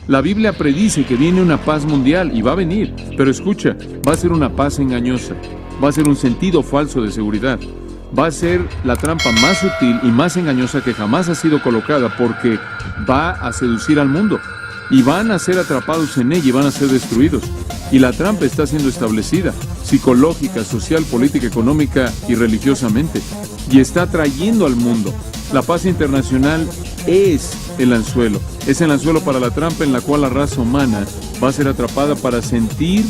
La Biblia predice que viene una paz mundial y va a venir, pero escucha, va a ser una paz engañosa, va a ser un sentido falso de seguridad, va a ser la trampa más sutil y más engañosa que jamás ha sido colocada porque va a seducir al mundo y van a ser atrapados en ella y van a ser destruidos. Y la trampa está siendo establecida, psicológica, social, política, económica y religiosamente, y está trayendo al mundo. La paz internacional es el anzuelo para la trampa en la cual la raza humana va a ser atrapada para sentir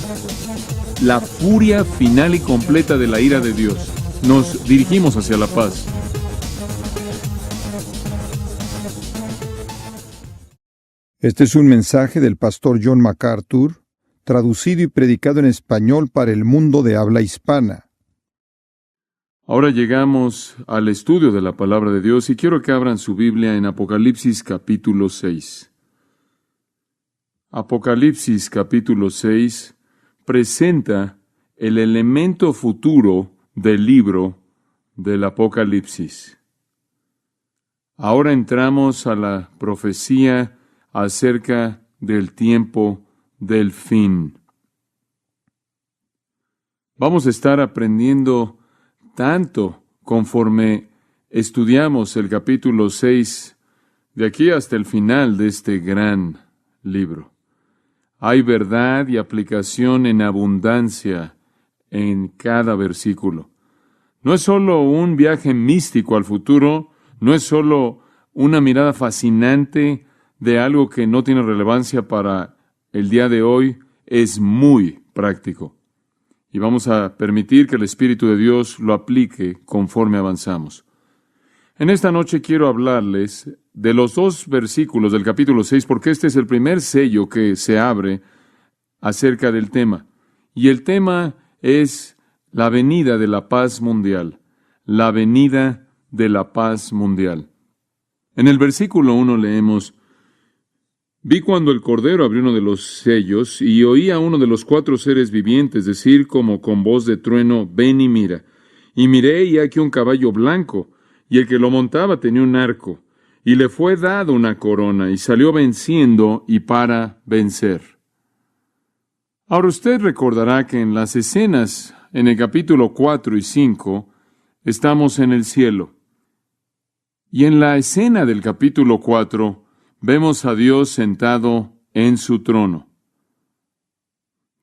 la furia final y completa de la ira de Dios. Nos dirigimos hacia la paz. Este es un mensaje del pastor John MacArthur, traducido y predicado en español para el mundo de habla hispana. Ahora llegamos al estudio de la palabra de Dios y quiero que abran su Biblia en Apocalipsis capítulo 6. Apocalipsis capítulo 6 presenta el elemento futuro del libro del Apocalipsis. Ahora entramos a la profecía acerca del tiempo del fin. Vamos a estar aprendiendo tanto conforme estudiamos el capítulo 6 de aquí hasta el final de este gran libro. Hay verdad y aplicación en abundancia en cada versículo. No es solo un viaje místico al futuro, no es solo una mirada fascinante de algo que no tiene relevancia para el día de hoy, es muy práctico. Y vamos a permitir que el Espíritu de Dios lo aplique conforme avanzamos. En esta noche quiero hablarles de los 2 versículos del capítulo 6, porque este es el primer sello que se abre acerca del tema. Y el tema es la venida de la paz mundial. La venida de la paz mundial. En el versículo 1 leemos: Vi cuando el Cordero abrió uno de los sellos, y oí a uno de los 4 seres vivientes decir como con voz de trueno: Ven y mira. Y miré, y aquí un caballo blanco, y el que lo montaba tenía un arco, y le fue dado una corona, y salió venciendo y para vencer. Ahora usted recordará que en las escenas, en el capítulo 4 y 5, estamos en el cielo. Y en la escena del capítulo 4, vemos a Dios sentado en su trono.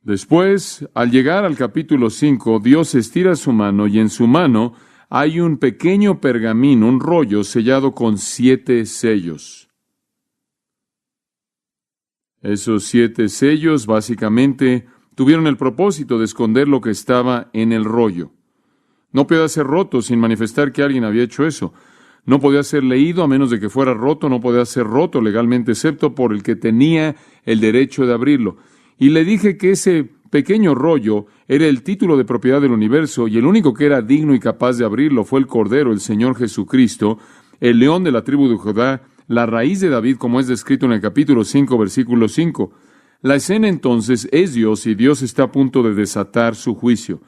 Después, al llegar al capítulo 5, Dios estira su mano y en su mano hay un pequeño pergamino, un rollo sellado con 7 sellos. Esos 7 sellos básicamente tuvieron el propósito de esconder lo que estaba en el rollo. No podía ser roto sin manifestar que alguien había hecho eso. No podía ser leído a menos de que fuera roto, no podía ser roto legalmente, excepto por el que tenía el derecho de abrirlo. Y le dije que ese pequeño rollo era el título de propiedad del universo, y el único que era digno y capaz de abrirlo fue el Cordero, el Señor Jesucristo, el león de la tribu de Judá, la raíz de David, como es descrito en el capítulo 5, versículo 5. La escena entonces es Dios, y Dios está a punto de desatar su juicio.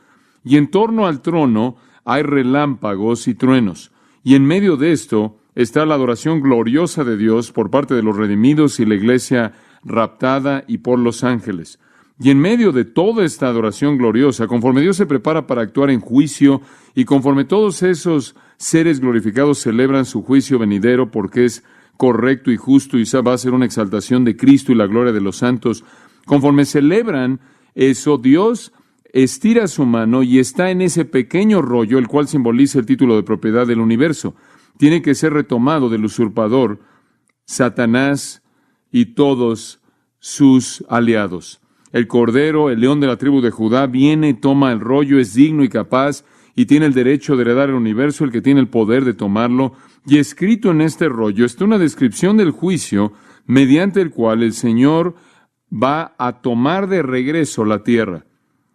Y en torno al trono hay relámpagos y truenos. Y en medio de esto está la adoración gloriosa de Dios por parte de los redimidos y la iglesia raptada y por los ángeles. Y en medio de toda esta adoración gloriosa, conforme Dios se prepara para actuar en juicio y conforme todos esos seres glorificados celebran su juicio venidero porque es correcto y justo y va a ser una exaltación de Cristo y la gloria de los santos, conforme celebran eso, Dios estira su mano y está en ese pequeño rollo, el cual simboliza el título de propiedad del universo. Tiene que ser retomado del usurpador, Satanás y todos sus aliados. El Cordero, el león de la tribu de Judá, viene, toma el rollo, es digno y capaz, y tiene el derecho de heredar el universo, el que tiene el poder de tomarlo. Y escrito en este rollo está una descripción del juicio, mediante el cual el Señor va a tomar de regreso la tierra.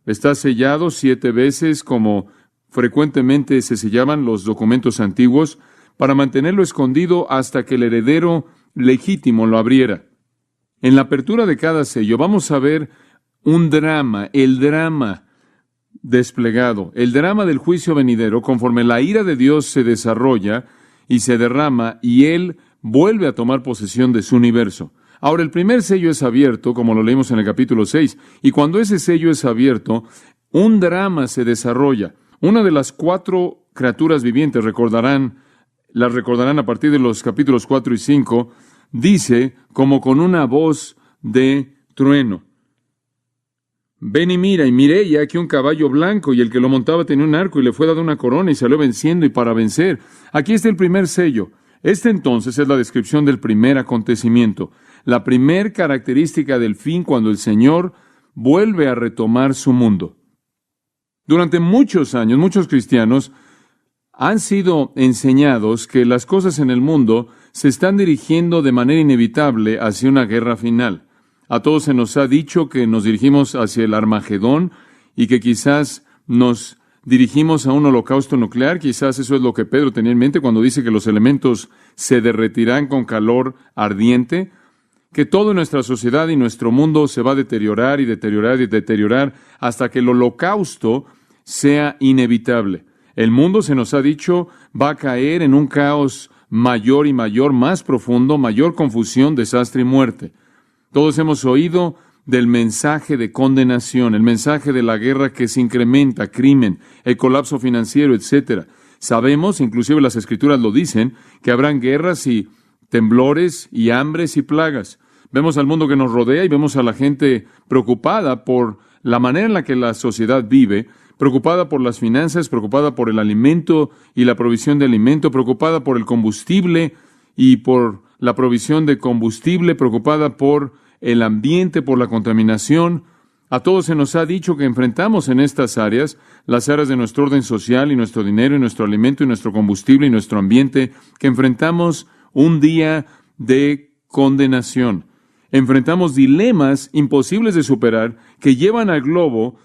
Está sellado 7 veces, como frecuentemente se sellaban los documentos antiguos, para mantenerlo escondido hasta que el heredero legítimo lo abriera. En la apertura de cada sello vamos a ver un drama, el drama desplegado, el drama del juicio venidero, conforme la ira de Dios se desarrolla y se derrama, y Él vuelve a tomar posesión de su universo. Ahora, el primer sello es abierto, como lo leímos en el capítulo 6, y cuando ese sello es abierto, un drama se desarrolla. Una de las 4 criaturas vivientes, las recordarán a partir de los capítulos 4 y 5, dice, como con una voz de trueno: ven y mira, y miré, y aquí un caballo blanco, y el que lo montaba tenía un arco, y le fue dada una corona, y salió venciendo y para vencer. Aquí está el primer sello. Este entonces es la descripción del primer acontecimiento, la primer característica del fin cuando el Señor vuelve a retomar su mundo. Durante muchos años, muchos cristianos han sido enseñados que las cosas en el mundo se están dirigiendo de manera inevitable hacia una guerra final. A todos se nos ha dicho que nos dirigimos hacia el Armagedón y que quizás nos dirigimos a un holocausto nuclear. Quizás eso es lo que Pedro tenía en mente cuando dice que los elementos se derretirán con calor ardiente, que toda nuestra sociedad y nuestro mundo se va a deteriorar y deteriorar y deteriorar hasta que el holocausto sea inevitable. El mundo, se nos ha dicho, va a caer en un caos mayor y mayor, más profundo, mayor confusión, desastre y muerte. Todos hemos oído del mensaje de condenación, el mensaje de la guerra que se incrementa, crimen, el colapso financiero, etc. Sabemos, inclusive las Escrituras lo dicen, que habrán guerras y temblores y hambres y plagas. Vemos al mundo que nos rodea y vemos a la gente preocupada por la manera en la que la sociedad vive, preocupada por las finanzas, preocupada por el alimento y la provisión de alimento, preocupada por el combustible y por la provisión de combustible, preocupada por el ambiente, por la contaminación. A todos se nos ha dicho que enfrentamos en estas áreas, las áreas de nuestro orden social y nuestro dinero y nuestro alimento y nuestro combustible y nuestro ambiente, que enfrentamos un día de condenación. Enfrentamos dilemas imposibles de superar que llevan al globo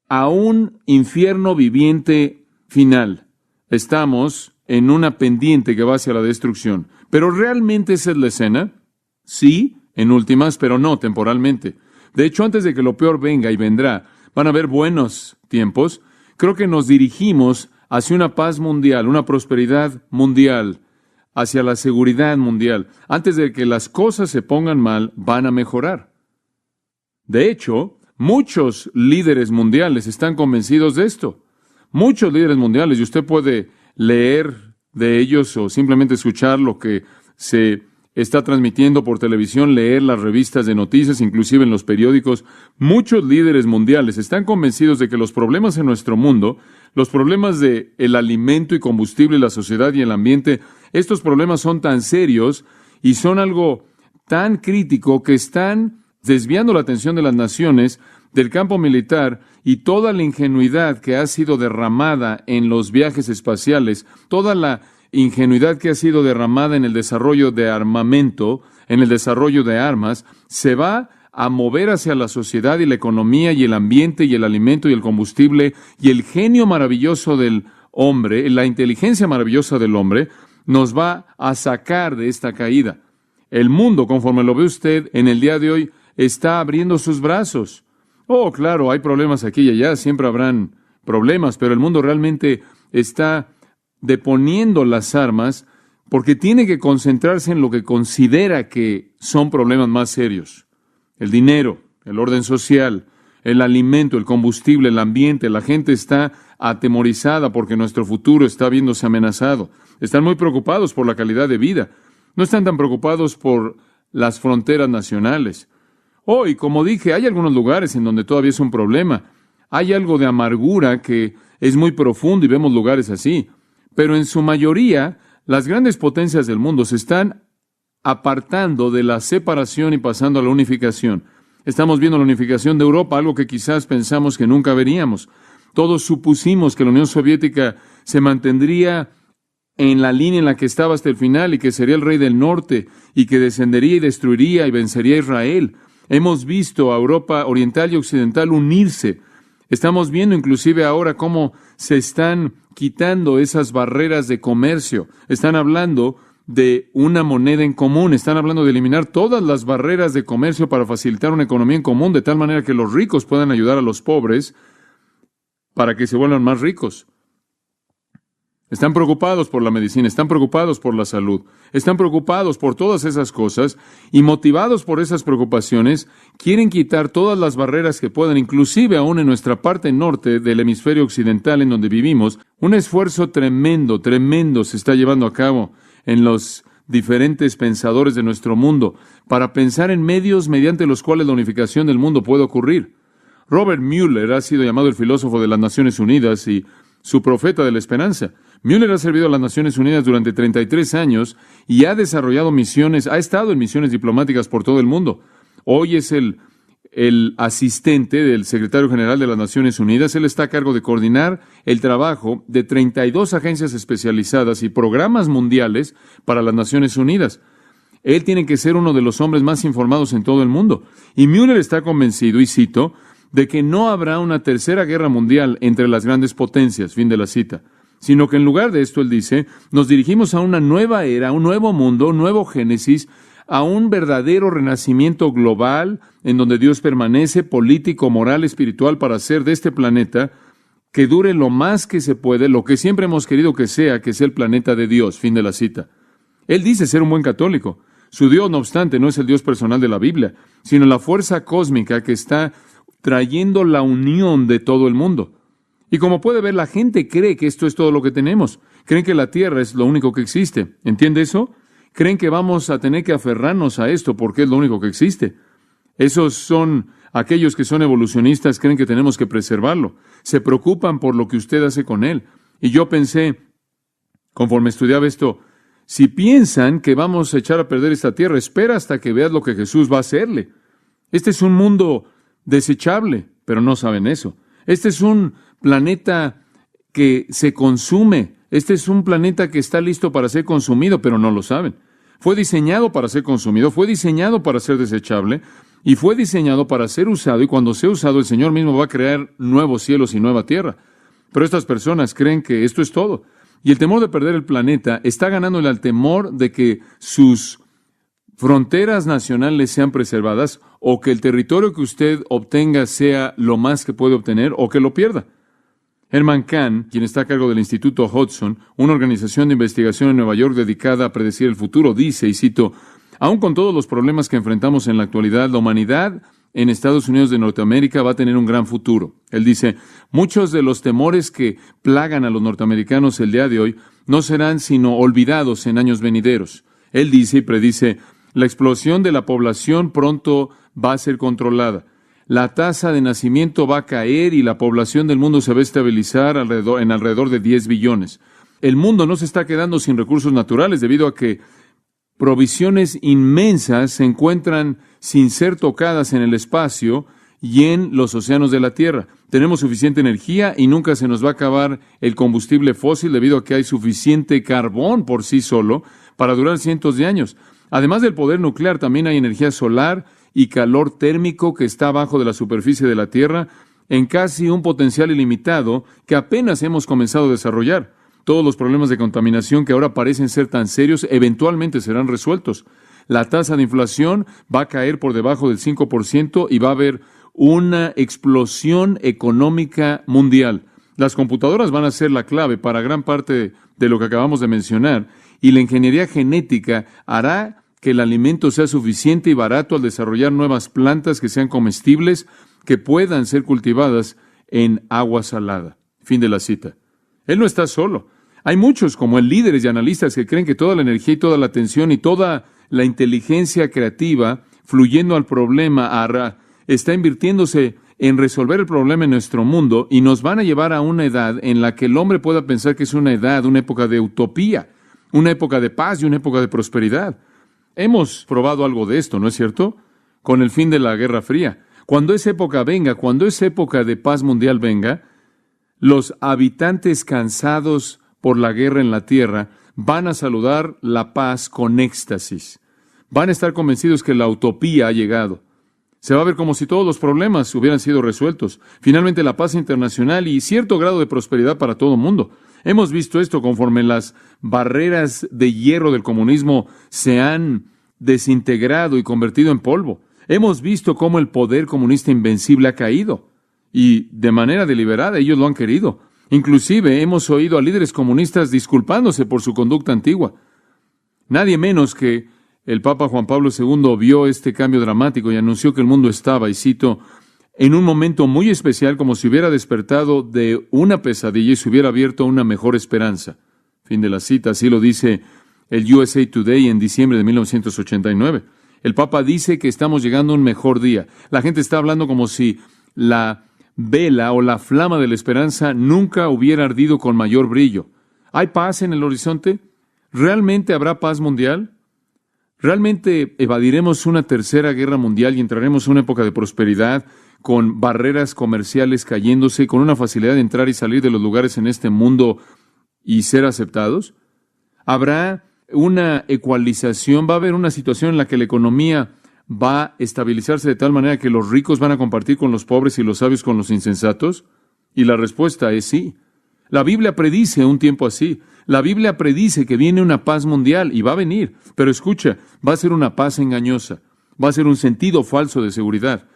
a un infierno viviente final. Estamos en una pendiente que va hacia la destrucción. ¿Pero realmente esa es la escena? Sí, en últimas, pero no temporalmente. De hecho, antes de que lo peor venga y vendrá, van a haber buenos tiempos. Creo que nos dirigimos hacia una paz mundial, una prosperidad mundial, hacia la seguridad mundial. Antes de que las cosas se pongan mal, van a mejorar. De hecho, muchos líderes mundiales están convencidos de esto. Muchos líderes mundiales, y usted puede leer de ellos o simplemente escuchar lo que se está transmitiendo por televisión, leer las revistas de noticias, inclusive en los periódicos. Muchos líderes mundiales están convencidos de que los problemas en nuestro mundo, los problemas de el alimento y combustible, la sociedad y el ambiente, estos problemas son tan serios y son algo tan crítico que están desviando la atención de las naciones del campo militar y toda la ingenuidad que ha sido derramada en los viajes espaciales, toda la ingenuidad que ha sido derramada en el desarrollo de armamento, en el desarrollo de armas, se va a mover hacia la sociedad y la economía y el ambiente y el alimento y el combustible, y el genio maravilloso del hombre, la inteligencia maravillosa del hombre, nos va a sacar de esta caída. El mundo, conforme lo ve usted en el día de hoy, está abriendo sus brazos. Oh, claro, hay problemas aquí y allá, siempre habrán problemas, pero el mundo realmente está deponiendo las armas porque tiene que concentrarse en lo que considera que son problemas más serios. El dinero, el orden social, el alimento, el combustible, el ambiente. La gente está atemorizada porque nuestro futuro está viéndose amenazado. Están muy preocupados por la calidad de vida. No están tan preocupados por las fronteras nacionales. Oh, y como dije, hay algunos lugares en donde todavía es un problema. Hay algo de amargura que es muy profundo y vemos lugares así. Pero en su mayoría, las grandes potencias del mundo se están apartando de la separación y pasando a la unificación. Estamos viendo la unificación de Europa, algo que quizás pensamos que nunca veríamos. Todos supusimos que la Unión Soviética se mantendría en la línea en la que estaba hasta el final y que sería el rey del norte y que descendería y destruiría y vencería a Israel. Hemos visto a Europa oriental y occidental unirse. Estamos viendo inclusive ahora cómo se están quitando esas barreras de comercio. Están hablando de una moneda en común. Están hablando de eliminar todas las barreras de comercio para facilitar una economía en común, de tal manera que los ricos puedan ayudar a los pobres para que se vuelvan más ricos. Están preocupados por la medicina, están preocupados por la salud, están preocupados por todas esas cosas y motivados por esas preocupaciones, quieren quitar todas las barreras que puedan, inclusive aún en nuestra parte norte del hemisferio occidental en donde vivimos. Un esfuerzo tremendo, tremendo se está llevando a cabo en los diferentes pensadores de nuestro mundo para pensar en medios mediante los cuales la unificación del mundo puede ocurrir. Robert Mueller ha sido llamado el filósofo de las Naciones Unidas y su profeta de la esperanza. Mueller ha servido a las Naciones Unidas durante 33 años y ha desarrollado misiones, ha estado en misiones diplomáticas por todo el mundo. Hoy es el asistente del secretario general de las Naciones Unidas. Él está a cargo de coordinar el trabajo de 32 agencias especializadas y programas mundiales para las Naciones Unidas. Él tiene que ser uno de los hombres más informados en todo el mundo. Y Mueller está convencido, y cito, de que no habrá una tercera guerra mundial entre las grandes potencias, fin de la cita, sino que en lugar de esto, él dice, nos dirigimos a una nueva era, un nuevo mundo, un nuevo Génesis, a un verdadero renacimiento global en donde Dios permanece político, moral, espiritual para hacer de este planeta que dure lo más que se puede, lo que siempre hemos querido que sea el planeta de Dios, fin de la cita. Él dice ser un buen católico. Su Dios, no obstante, no es el Dios personal de la Biblia, sino la fuerza cósmica que está trayendo la unión de todo el mundo. Y como puede ver, la gente cree que esto es todo lo que tenemos. Creen que la Tierra es lo único que existe. ¿Entiende eso? Creen que vamos a tener que aferrarnos a esto porque es lo único que existe. Esos son aquellos que son evolucionistas, creen que tenemos que preservarlo. Se preocupan por lo que usted hace con él. Y yo pensé, conforme estudiaba esto, si piensan que vamos a echar a perder esta Tierra, espera hasta que veas lo que Jesús va a hacerle. Este es un mundo desechable, pero no saben eso. Este es un planeta que se consume. Este es un planeta que está listo para ser consumido, pero no lo saben. Fue diseñado para ser consumido, fue diseñado para ser desechable y fue diseñado para ser usado, y cuando sea usado el Señor mismo va a crear nuevos cielos y nueva tierra. Pero estas personas creen que esto es todo. Y el temor de perder el planeta está ganándole al temor de que sus fronteras nacionales sean preservadas o que el territorio que usted obtenga sea lo más que puede obtener o que lo pierda. Herman Kahn, quien está a cargo del Instituto Hudson, una organización de investigación en Nueva York dedicada a predecir el futuro, dice, y cito, aún con todos los problemas que enfrentamos en la actualidad, la humanidad en Estados Unidos de Norteamérica va a tener un gran futuro. Él dice, muchos de los temores que plagan a los norteamericanos el día de hoy no serán sino olvidados en años venideros. Él dice y predice, la explosión de la población pronto va a ser controlada. La tasa de nacimiento va a caer y la población del mundo se va a estabilizar en alrededor de 10 billones. El mundo no se está quedando sin recursos naturales debido a que provisiones inmensas se encuentran sin ser tocadas en el espacio y en los océanos de la Tierra. Tenemos suficiente energía y nunca se nos va a acabar el combustible fósil debido a que hay suficiente carbón por sí solo para durar cientos de años. Además del poder nuclear, también hay energía solar y calor térmico que está abajo de la superficie de la Tierra en casi un potencial ilimitado que apenas hemos comenzado a desarrollar. Todos los problemas de contaminación que ahora parecen ser tan serios eventualmente serán resueltos. La tasa de inflación va a caer por debajo del 5% y va a haber una explosión económica mundial. Las computadoras van a ser la clave para gran parte de lo que acabamos de mencionar y la ingeniería genética hará que el alimento sea suficiente y barato al desarrollar nuevas plantas que sean comestibles, que puedan ser cultivadas en agua salada. Fin de la cita. Él no está solo. Hay muchos, como él, líderes y analistas que creen que toda la energía y toda la atención y toda la inteligencia creativa fluyendo al problema está invirtiéndose en resolver el problema en nuestro mundo y nos van a llevar a una edad en la que el hombre pueda pensar que es una edad, una época de utopía, una época de paz y una época de prosperidad. Hemos probado algo de esto, ¿no es cierto? Con el fin de la Guerra Fría. Cuando esa época venga, cuando esa época de paz mundial venga, los habitantes cansados por la guerra en la tierra van a saludar la paz con éxtasis. Van a estar convencidos que la utopía ha llegado. Se va a ver como si todos los problemas hubieran sido resueltos. Finalmente la paz internacional y cierto grado de prosperidad para todo el mundo. Hemos visto esto conforme las barreras de hierro del comunismo se han desintegrado y convertido en polvo. Hemos visto cómo el poder comunista invencible ha caído. Y de manera deliberada ellos lo han querido. Inclusive hemos oído a líderes comunistas disculpándose por su conducta antigua. Nadie menos que el Papa Juan Pablo II vio este cambio dramático y anunció que el mundo estaba, y cito, en un momento muy especial, como si hubiera despertado de una pesadilla y se hubiera abierto a una mejor esperanza. Fin de la cita. Así lo dice el USA Today en diciembre de 1989. El Papa dice que estamos llegando a un mejor día. La gente está hablando como si la vela o la flama de la esperanza nunca hubiera ardido con mayor brillo. ¿Hay paz en el horizonte? ¿Realmente habrá paz mundial? ¿Realmente evadiremos una tercera guerra mundial y entraremos en una época de prosperidad, con barreras comerciales cayéndose, con una facilidad de entrar y salir de los lugares en este mundo y ser aceptados? ¿Habrá una ecualización? ¿Va a haber una situación en la que la economía va a estabilizarse de tal manera que los ricos van a compartir con los pobres y los sabios con los insensatos? Y la respuesta es sí. La Biblia predice un tiempo así. La Biblia predice que viene una paz mundial y va a venir. Pero escucha, va a ser una paz engañosa. Va a ser un sentido falso de seguridad.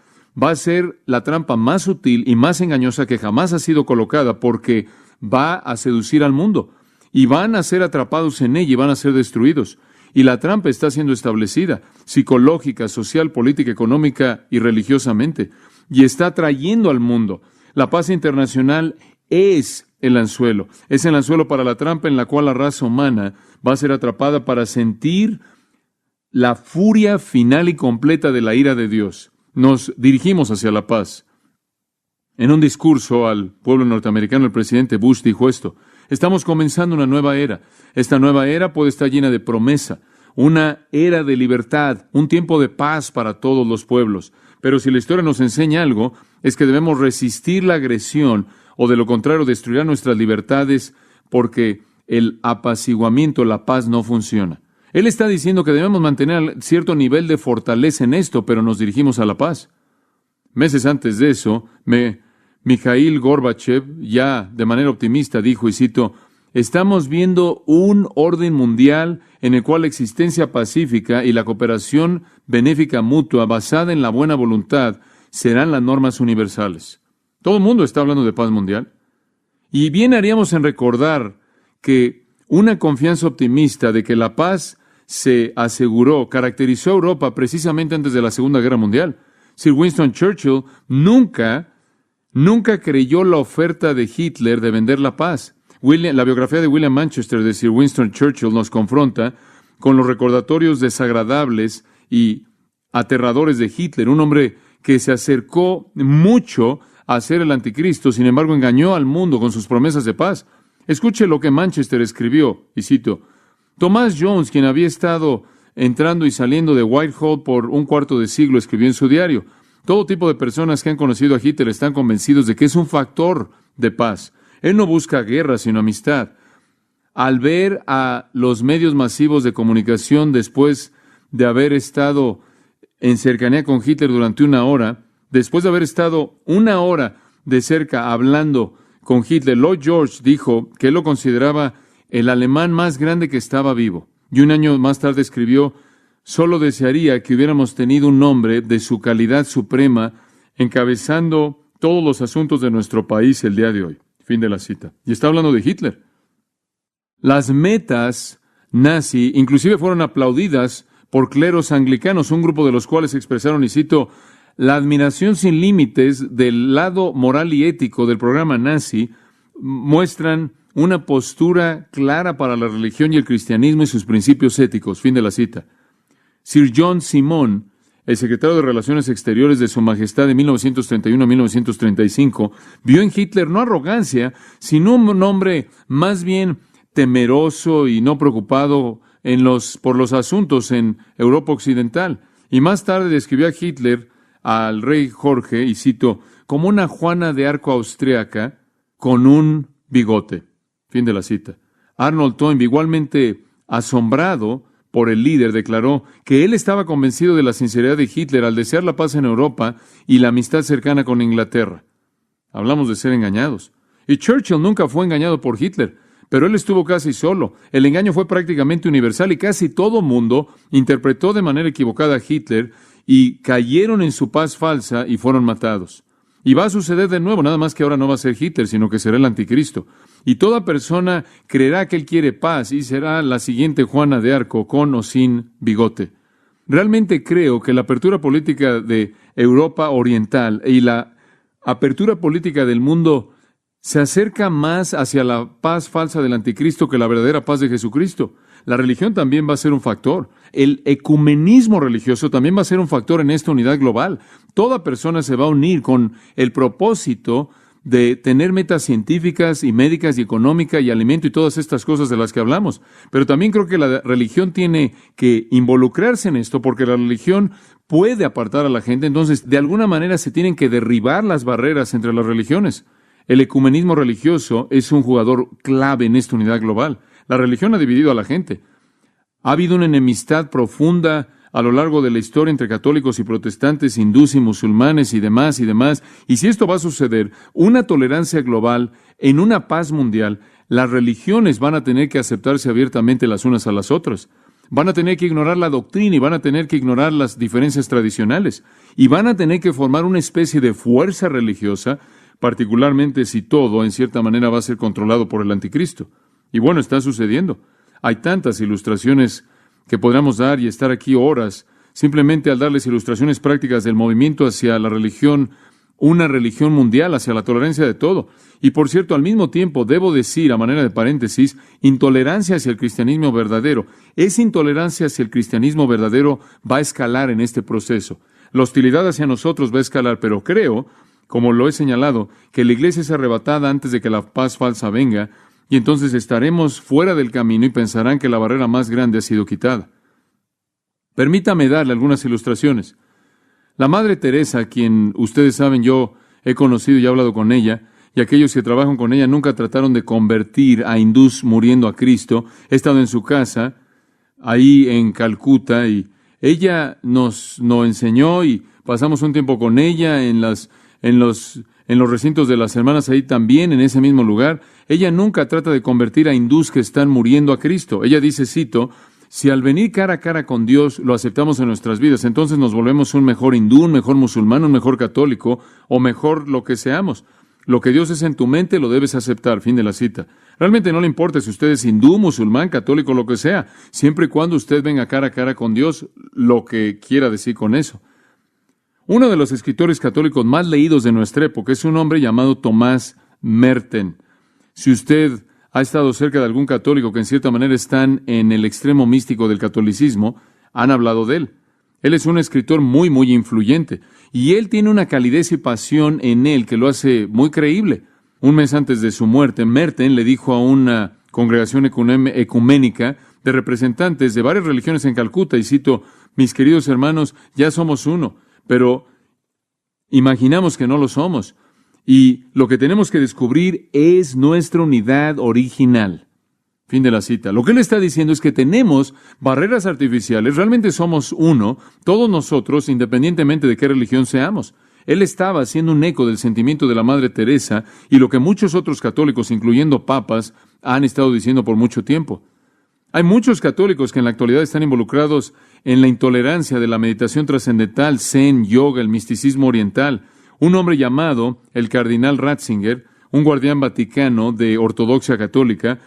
Va a ser la trampa más sutil y más engañosa que jamás ha sido colocada, porque va a seducir al mundo y van a ser atrapados en ella y van a ser destruidos. Y la trampa está siendo establecida, psicológica, social, política, económica y religiosamente, y está trayendo al mundo. La paz internacional es el anzuelo para la trampa en la cual la raza humana va a ser atrapada para sentir la furia final y completa de la ira de Dios. Nos dirigimos hacia la paz. En un discurso al pueblo norteamericano, el presidente Bush dijo esto: estamos comenzando una nueva era. Esta nueva era puede estar llena de promesa, una era de libertad, un tiempo de paz para todos los pueblos. Pero si la historia nos enseña algo, es que debemos resistir la agresión, o de lo contrario destruirá nuestras libertades, porque el apaciguamiento, la paz, no funciona. Él está diciendo que debemos mantener cierto nivel de fortaleza en esto, pero nos dirigimos a la paz. Meses antes de eso, Mikhail Gorbachev, ya de manera optimista, dijo, y cito, estamos viendo un orden mundial en el cual la existencia pacífica y la cooperación benéfica mutua basada en la buena voluntad serán las normas universales. Todo el mundo está hablando de paz mundial. Y bien haríamos en recordar que una confianza optimista de que la paz se aseguró caracterizó a Europa precisamente antes de la Segunda Guerra Mundial. Sir Winston Churchill nunca creyó la oferta de Hitler de vender la paz. La biografía de William Manchester de Sir Winston Churchill nos confronta con los recordatorios desagradables y aterradores de Hitler, un hombre que se acercó mucho a ser el anticristo, sin embargo engañó al mundo con sus promesas de paz. Escuche lo que Manchester escribió, y cito, Thomas Jones, quien había estado entrando y saliendo de Whitehall por un cuarto de siglo, escribió en su diario, todo tipo de personas que han conocido a Hitler están convencidos de que es un factor de paz. Él no busca guerra, sino amistad. Al ver a los medios masivos de comunicación después de haber estado en cercanía con Hitler durante una hora, después de haber estado una hora de cerca hablando con Hitler, Lloyd George dijo que él lo consideraba el alemán más grande que estaba vivo. Y un año más tarde escribió, solo desearía que hubiéramos tenido un hombre de su calidad suprema encabezando todos los asuntos de nuestro país el día de hoy. Fin de la cita. Y está hablando de Hitler. Las metas nazi inclusive fueron aplaudidas por cleros anglicanos, un grupo de los cuales expresaron, y cito, la admiración sin límites del lado moral y ético del programa nazi muestran una postura clara para la religión y el cristianismo y sus principios éticos. Fin de la cita. Sir John Simon, el secretario de Relaciones Exteriores de Su Majestad de 1931 a 1935, vio en Hitler no arrogancia, sino un hombre más bien temeroso y no preocupado por los asuntos en Europa Occidental. Y más tarde describió a Hitler, al rey Jorge, y cito, como una Juana de Arco austriaca con un bigote. Fin de la cita. Arnold Toynbee, igualmente asombrado por el líder, declaró que él estaba convencido de la sinceridad de Hitler al desear la paz en Europa y la amistad cercana con Inglaterra. Hablamos de ser engañados. Y Churchill nunca fue engañado por Hitler, pero él estuvo casi solo. El engaño fue prácticamente universal y casi todo mundo interpretó de manera equivocada a Hitler y cayeron en su paz falsa y fueron matados. Y va a suceder de nuevo, nada más que ahora no va a ser Hitler, sino que será el anticristo. Y toda persona creerá que él quiere paz y será la siguiente Juana de Arco, con o sin bigote. Realmente creo que la apertura política de Europa Oriental y la apertura política del mundo se acerca más hacia la paz falsa del anticristo que la verdadera paz de Jesucristo. La religión también va a ser un factor. El ecumenismo religioso también va a ser un factor en esta unidad global. Toda persona se va a unir con el propósito de tener metas científicas y médicas y económicas y alimento y todas estas cosas de las que hablamos. Pero también creo que la religión tiene que involucrarse en esto, porque la religión puede apartar a la gente. Entonces, de alguna manera se tienen que derribar las barreras entre las religiones. El ecumenismo religioso es un jugador clave en esta unidad global. La religión ha dividido a la gente. Ha habido una enemistad profunda a lo largo de la historia entre católicos y protestantes, hindúes y musulmanes y demás y demás. Y si esto va a suceder, una tolerancia global en una paz mundial, las religiones van a tener que aceptarse abiertamente las unas a las otras. Van a tener que ignorar la doctrina y van a tener que ignorar las diferencias tradicionales. Y van a tener que formar una especie de fuerza religiosa, particularmente si todo, en cierta manera, va a ser controlado por el anticristo. Y bueno, está sucediendo. Hay tantas ilustraciones que podríamos dar y estar aquí horas, simplemente al darles ilustraciones prácticas del movimiento hacia la religión, una religión mundial, hacia la tolerancia de todo. Y por cierto, al mismo tiempo, debo decir, a manera de paréntesis, intolerancia hacia el cristianismo verdadero. Esa intolerancia hacia el cristianismo verdadero va a escalar en este proceso. La hostilidad hacia nosotros va a escalar, pero creo, como lo he señalado, que la iglesia es arrebatada antes de que la paz falsa venga, y entonces estaremos fuera del camino y pensarán que la barrera más grande ha sido quitada. Permítame darle algunas ilustraciones. La Madre Teresa, quien ustedes saben yo he conocido y he hablado con ella, y aquellos que trabajan con ella nunca trataron de convertir a hindús muriendo a Cristo. He estado en su casa, ahí en Calcuta, y ella nos enseñó y pasamos un tiempo con ella en los recintos de las hermanas ahí también, en ese mismo lugar. Ella nunca trata de convertir a hindús que están muriendo a Cristo. Ella dice, cito, si al venir cara a cara con Dios lo aceptamos en nuestras vidas, entonces nos volvemos un mejor hindú, un mejor musulmán, un mejor católico, o mejor lo que seamos. Lo que Dios es en tu mente lo debes aceptar. Fin de la cita. Realmente no le importa si usted es hindú, musulmán, católico, lo que sea, siempre y cuando usted venga cara a cara con Dios, lo que quiera decir con eso. Uno de los escritores católicos más leídos de nuestra época es un hombre llamado Tomás Merton. Si usted ha estado cerca de algún católico que en cierta manera están en el extremo místico del catolicismo, han hablado de él. Él es un escritor muy, muy influyente, y él tiene una calidez y pasión en él que lo hace muy creíble. Un mes antes de su muerte, Merton le dijo a una congregación ecuménica de representantes de varias religiones en Calcuta, y cito, mis queridos hermanos, ya somos uno, pero imaginamos que no lo somos. Y lo que tenemos que descubrir es nuestra unidad original. Fin de la cita. Lo que él está diciendo es que tenemos barreras artificiales, realmente somos uno, todos nosotros, independientemente de qué religión seamos. Él estaba haciendo un eco del sentimiento de la Madre Teresa y lo que muchos otros católicos, incluyendo papas, han estado diciendo por mucho tiempo. Hay muchos católicos que en la actualidad están involucrados en la intolerancia de la meditación trascendental, zen, yoga, el misticismo oriental. Un hombre llamado el cardenal Ratzinger, un guardián vaticano de ortodoxia católica,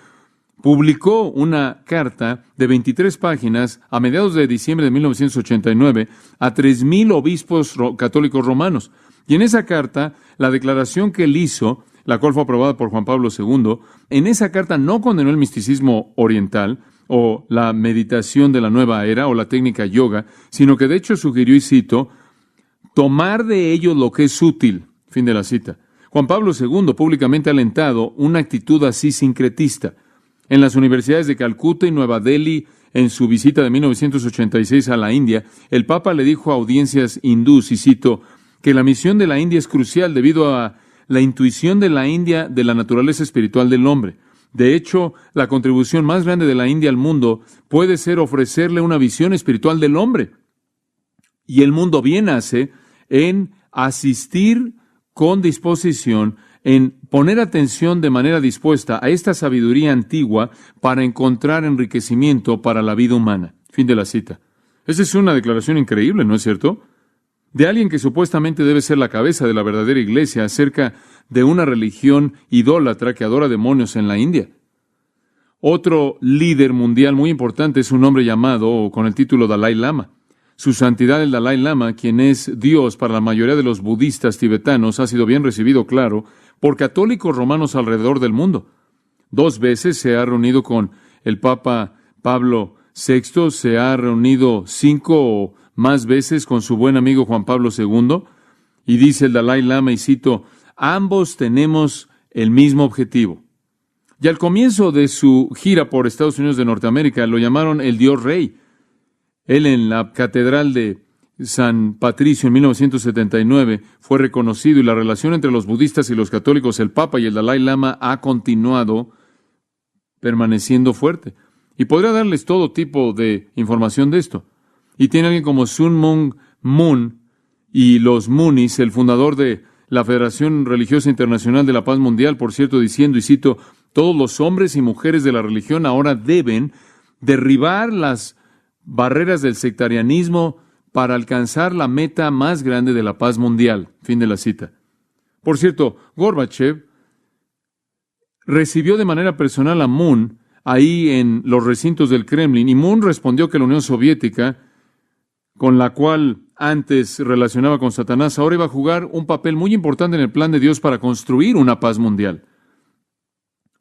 publicó una carta de 23 páginas a mediados de diciembre de 1989 a 3,000 obispos católicos romanos. Y en esa carta, la declaración que él hizo, la cual fue aprobada por Juan Pablo II, en esa carta no condenó el misticismo oriental o la meditación de la nueva era o la técnica yoga, sino que de hecho sugirió, y cito, tomar de ello lo que es útil. Fin de la cita. Juan Pablo II públicamente ha alentado una actitud así sincretista. En las universidades de Calcuta y Nueva Delhi, en su visita de 1986 a la India, el Papa le dijo a audiencias hindús, y cito, que la misión de la India es crucial debido a la intuición de la India de la naturaleza espiritual del hombre. De hecho, la contribución más grande de la India al mundo puede ser ofrecerle una visión espiritual del hombre. Y el mundo bien hace en asistir con disposición, en poner atención de manera dispuesta a esta sabiduría antigua para encontrar enriquecimiento para la vida humana. Fin de la cita. Esa es una declaración increíble, ¿no es cierto? de alguien que supuestamente debe ser la cabeza de la verdadera iglesia, acerca de una religión idólatra que adora demonios en la India. Otro líder mundial muy importante es un hombre llamado, con el título Dalai Lama. Su santidad el Dalai Lama, quien es Dios para la mayoría de los budistas tibetanos, ha sido bien recibido, claro, por católicos romanos alrededor del mundo. 2 veces se ha reunido con el Papa Pablo VI, se ha reunido 5 o más veces con su buen amigo Juan Pablo II, y dice el Dalai Lama, y cito, ambos tenemos el mismo objetivo. Y al comienzo de su gira por Estados Unidos de Norteamérica, lo llamaron el Dios Rey. Él en la Catedral de San Patricio en 1979 fue reconocido, y la relación entre los budistas y los católicos, el Papa y el Dalai Lama, ha continuado permaneciendo fuerte. Y podría darles todo tipo de información de esto. Y tiene alguien como Sun Myung Moon y los Moonies, el fundador de la Federación Religiosa Internacional de la Paz Mundial, por cierto, diciendo, y cito, todos los hombres y mujeres de la religión ahora deben derribar las barreras del sectarianismo para alcanzar la meta más grande de la paz mundial. Fin de la cita. Por cierto, Gorbachev recibió de manera personal a Moon ahí en los recintos del Kremlin, y Moon respondió que la Unión Soviética, con la cual antes relacionaba con Satanás, ahora iba a jugar un papel muy importante en el plan de Dios para construir una paz mundial.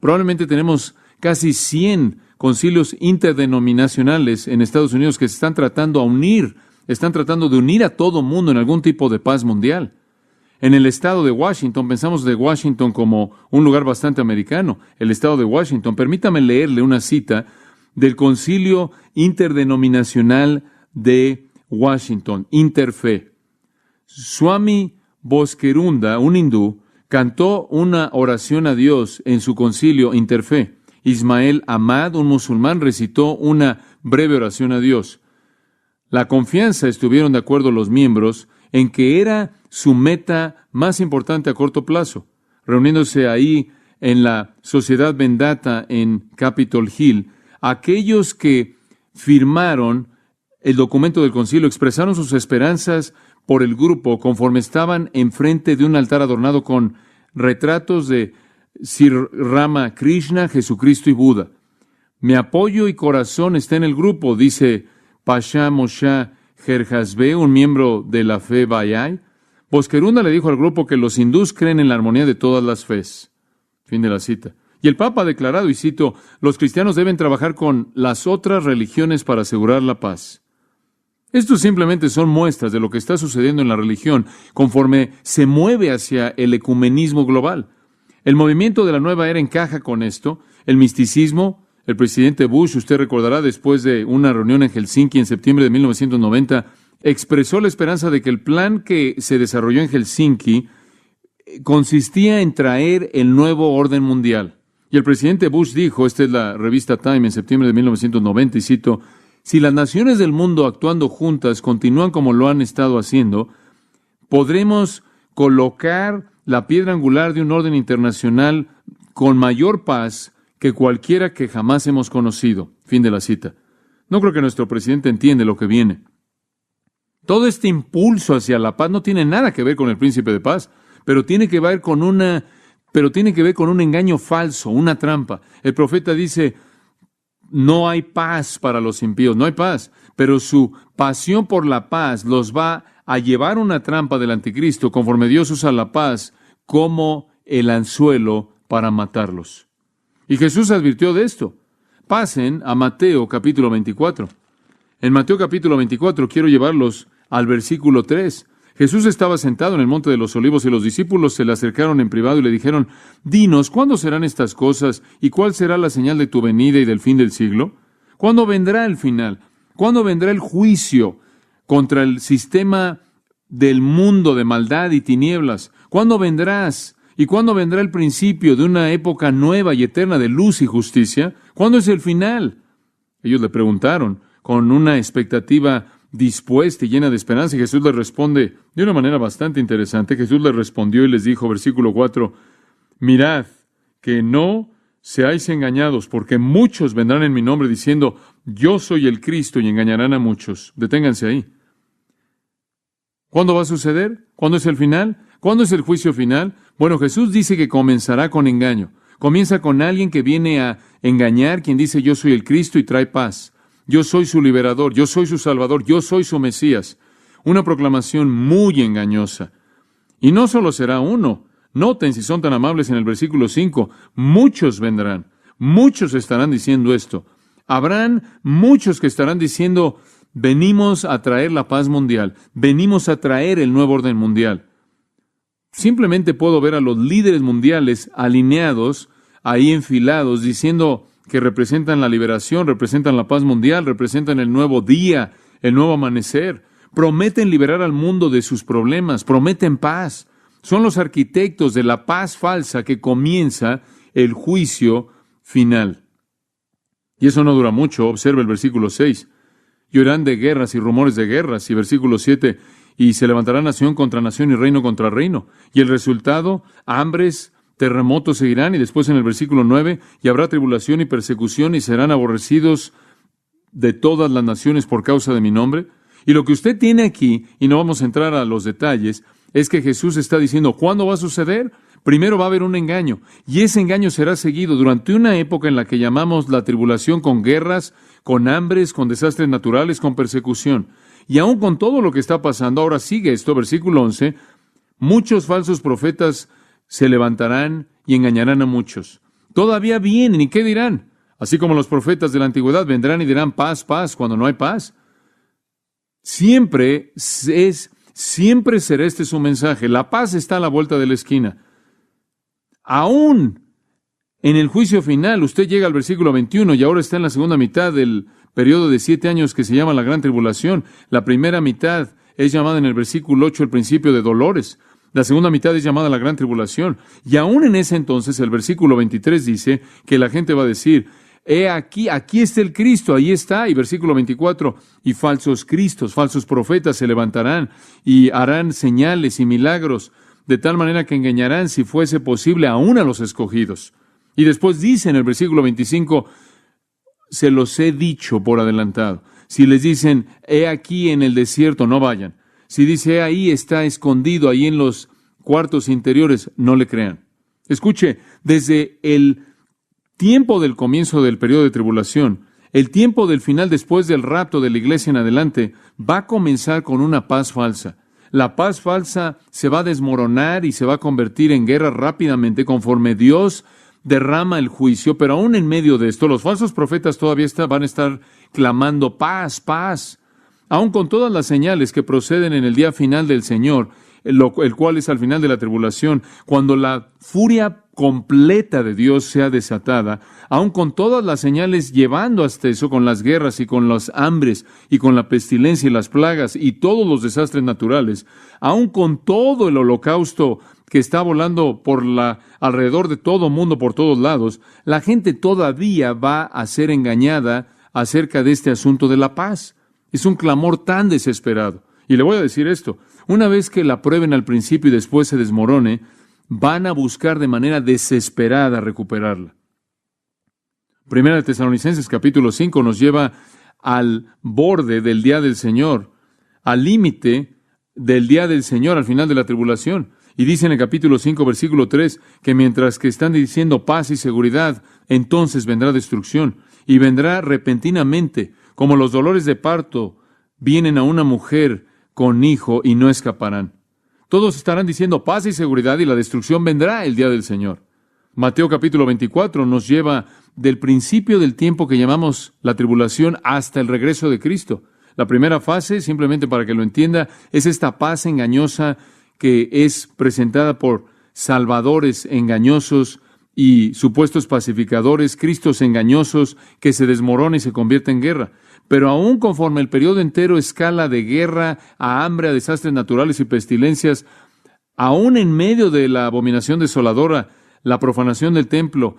Probablemente tenemos casi 100 concilios interdenominacionales en Estados Unidos que se están tratando de unir a todo mundo en algún tipo de paz mundial. En el estado de Washington, pensamos de Washington como un lugar bastante americano, el estado de Washington. Permítame leerle una cita del Concilio Interdenominacional de Washington, Interfe. Swami Boskerunda, un hindú, cantó una oración a Dios en su concilio Interfe. Ismael Ahmad, un musulmán, recitó una breve oración a Dios. La confianza estuvieron de acuerdo los miembros en que era su meta más importante a corto plazo. Reuniéndose ahí en la Sociedad Vendata en Capitol Hill, aquellos que firmaron el documento del concilio expresaron sus esperanzas por el grupo conforme estaban enfrente de un altar adornado con retratos de Sri Rama Krishna, Jesucristo y Buda. Mi apoyo y corazón está en el grupo, dice Pasha Moshe Gerhasbe, un miembro de la fe Bahá'í. Boskerunda le dijo al grupo que los hindús creen en la armonía de todas las fes. Fin de la cita. Y el Papa ha declarado, y cito, los cristianos deben trabajar con las otras religiones para asegurar la paz. Estos simplemente son muestras de lo que está sucediendo en la religión conforme se mueve hacia el ecumenismo global. El movimiento de la nueva era encaja con esto. El misticismo, el presidente Bush, usted recordará, después de una reunión en Helsinki en septiembre de 1990, expresó la esperanza de que el plan que se desarrolló en Helsinki consistía en traer el nuevo orden mundial. Y el presidente Bush dijo, esta es la revista Time en septiembre de 1990, y cito, si las naciones del mundo actuando juntas continúan como lo han estado haciendo, podremos colocar la piedra angular de un orden internacional con mayor paz que cualquiera que jamás hemos conocido. Fin de la cita. No creo que nuestro presidente entiende lo que viene. Todo este impulso hacia la paz no tiene nada que ver con el príncipe de paz, pero tiene que ver con un engaño falso, una trampa. El profeta dice, no hay paz para los impíos, no hay paz, pero su pasión por la paz los va a llevar a una trampa del anticristo, conforme Dios usa la paz como el anzuelo para matarlos. Y Jesús advirtió de esto. Pasen a Mateo capítulo 24. En Mateo capítulo 24 quiero llevarlos al versículo 3. Jesús estaba sentado en el monte de los olivos y los discípulos se le acercaron en privado y le dijeron, dinos, ¿cuándo serán estas cosas y cuál será la señal de tu venida y del fin del siglo? ¿Cuándo vendrá el final? ¿Cuándo vendrá el juicio contra el sistema del mundo de maldad y tinieblas? ¿Cuándo vendrás? ¿Y cuándo vendrá el principio de una época nueva y eterna de luz y justicia? ¿Cuándo es el final? Ellos le preguntaron con una expectativa dispuesta y llena de esperanza, y Jesús les responde de una manera bastante interesante. Jesús les respondió y les dijo, versículo 4, mirad que no seáis engañados, porque muchos vendrán en mi nombre diciendo, yo soy el Cristo, y engañarán a muchos. Deténganse ahí. ¿Cuándo va a suceder? ¿Cuándo es el final? ¿Cuándo es el juicio final? Bueno, Jesús dice que comenzará con engaño. Comienza con alguien que viene a engañar, quien dice yo soy el Cristo y trae paz. Yo soy su liberador, yo soy su salvador, yo soy su Mesías. Una proclamación muy engañosa. Y no solo será uno. Noten, si son tan amables, en el versículo 5, muchos vendrán. Muchos estarán diciendo esto. Habrán muchos que estarán diciendo, venimos a traer la paz mundial, venimos a traer el nuevo orden mundial. Simplemente puedo ver a los líderes mundiales alineados, ahí enfilados, diciendo que representan la liberación, representan la paz mundial, representan el nuevo día, el nuevo amanecer. Prometen liberar al mundo de sus problemas, prometen paz. Son los arquitectos de la paz falsa que comienza el juicio final. Y eso no dura mucho. Observa el versículo 6. Y oirán de guerras y rumores de guerras. Y versículo 7. Y se levantará nación contra nación y reino contra reino. Y el resultado, hambres, terremotos seguirán. Y después en el versículo 9, y habrá tribulación y persecución y serán aborrecidos de todas las naciones por causa de mi nombre. Y lo que usted tiene aquí, y no vamos a entrar a los detalles, es que Jesús está diciendo, ¿cuándo va a suceder? Primero va a haber un engaño, y ese engaño será seguido durante una época en la que llamamos la tribulación, con guerras, con hambres, con desastres naturales, con persecución. Y aún con todo lo que está pasando, ahora sigue esto, versículo 11, muchos falsos profetas se levantarán y engañarán a muchos. Todavía vienen, ¿y qué dirán? Así como los profetas de la antigüedad vendrán y dirán paz, paz, cuando no hay paz. Siempre será este su mensaje. La paz está a la vuelta de la esquina. Aún en el juicio final, usted llega al versículo 21 y ahora está en la segunda mitad del periodo de 7 años que se llama la Gran Tribulación. La primera mitad es llamada en el versículo 8 el principio de dolores. La segunda mitad es llamada la Gran Tribulación. Y aún en ese entonces, el versículo 23 dice que la gente va a decir, he aquí está el Cristo, ahí está. Y versículo 24, y falsos cristos, falsos profetas se levantarán y harán señales y milagros, de tal manera que engañarán, si fuese posible, aún a los escogidos. Y después dice en el versículo 25, se los he dicho por adelantado. Si les dicen, he aquí en el desierto, no vayan. Si dice, ahí está escondido, ahí en los cuartos interiores, no le crean. Escuche, desde el tiempo del comienzo del periodo de tribulación, el tiempo del final después del rapto de la iglesia en adelante, va a comenzar con una paz falsa. La paz falsa se va a desmoronar y se va a convertir en guerra rápidamente conforme Dios derrama el juicio, pero aún en medio de esto, los falsos profetas todavía van a estar clamando paz, paz. Aún con todas las señales que proceden en el día final del Señor, el cual es al final de la tribulación, cuando la furia completa de Dios sea desatada, aún con todas las señales llevando hasta eso, con las guerras y con los hambres y con la pestilencia y las plagas y todos los desastres naturales, aún con todo el holocausto que está volando alrededor de todo mundo, por todos lados, la gente todavía va a ser engañada acerca de este asunto de la paz. Es un clamor tan desesperado. Y le voy a decir esto, una vez que la prueben al principio y después se desmorone, van a buscar de manera desesperada recuperarla. Primera de Tesalonicenses capítulo 5 nos lleva al borde del día del Señor, al límite del día del Señor, al final de la tribulación. Y dice en el capítulo 5, versículo 3, que mientras que están diciendo paz y seguridad, entonces vendrá destrucción, y vendrá repentinamente, como los dolores de parto vienen a una mujer con hijo y no escaparán. Todos estarán diciendo paz y seguridad y la destrucción vendrá el día del Señor. Mateo capítulo 24 nos lleva del principio del tiempo que llamamos la tribulación hasta el regreso de Cristo. La primera fase, simplemente para que lo entienda, es esta paz engañosa que es presentada por salvadores engañosos y supuestos pacificadores, cristos engañosos que se desmoronan y se convierten en guerra. Pero aún conforme el periodo entero escala de guerra a hambre, a desastres naturales y pestilencias, aún en medio de la abominación desoladora, la profanación del templo,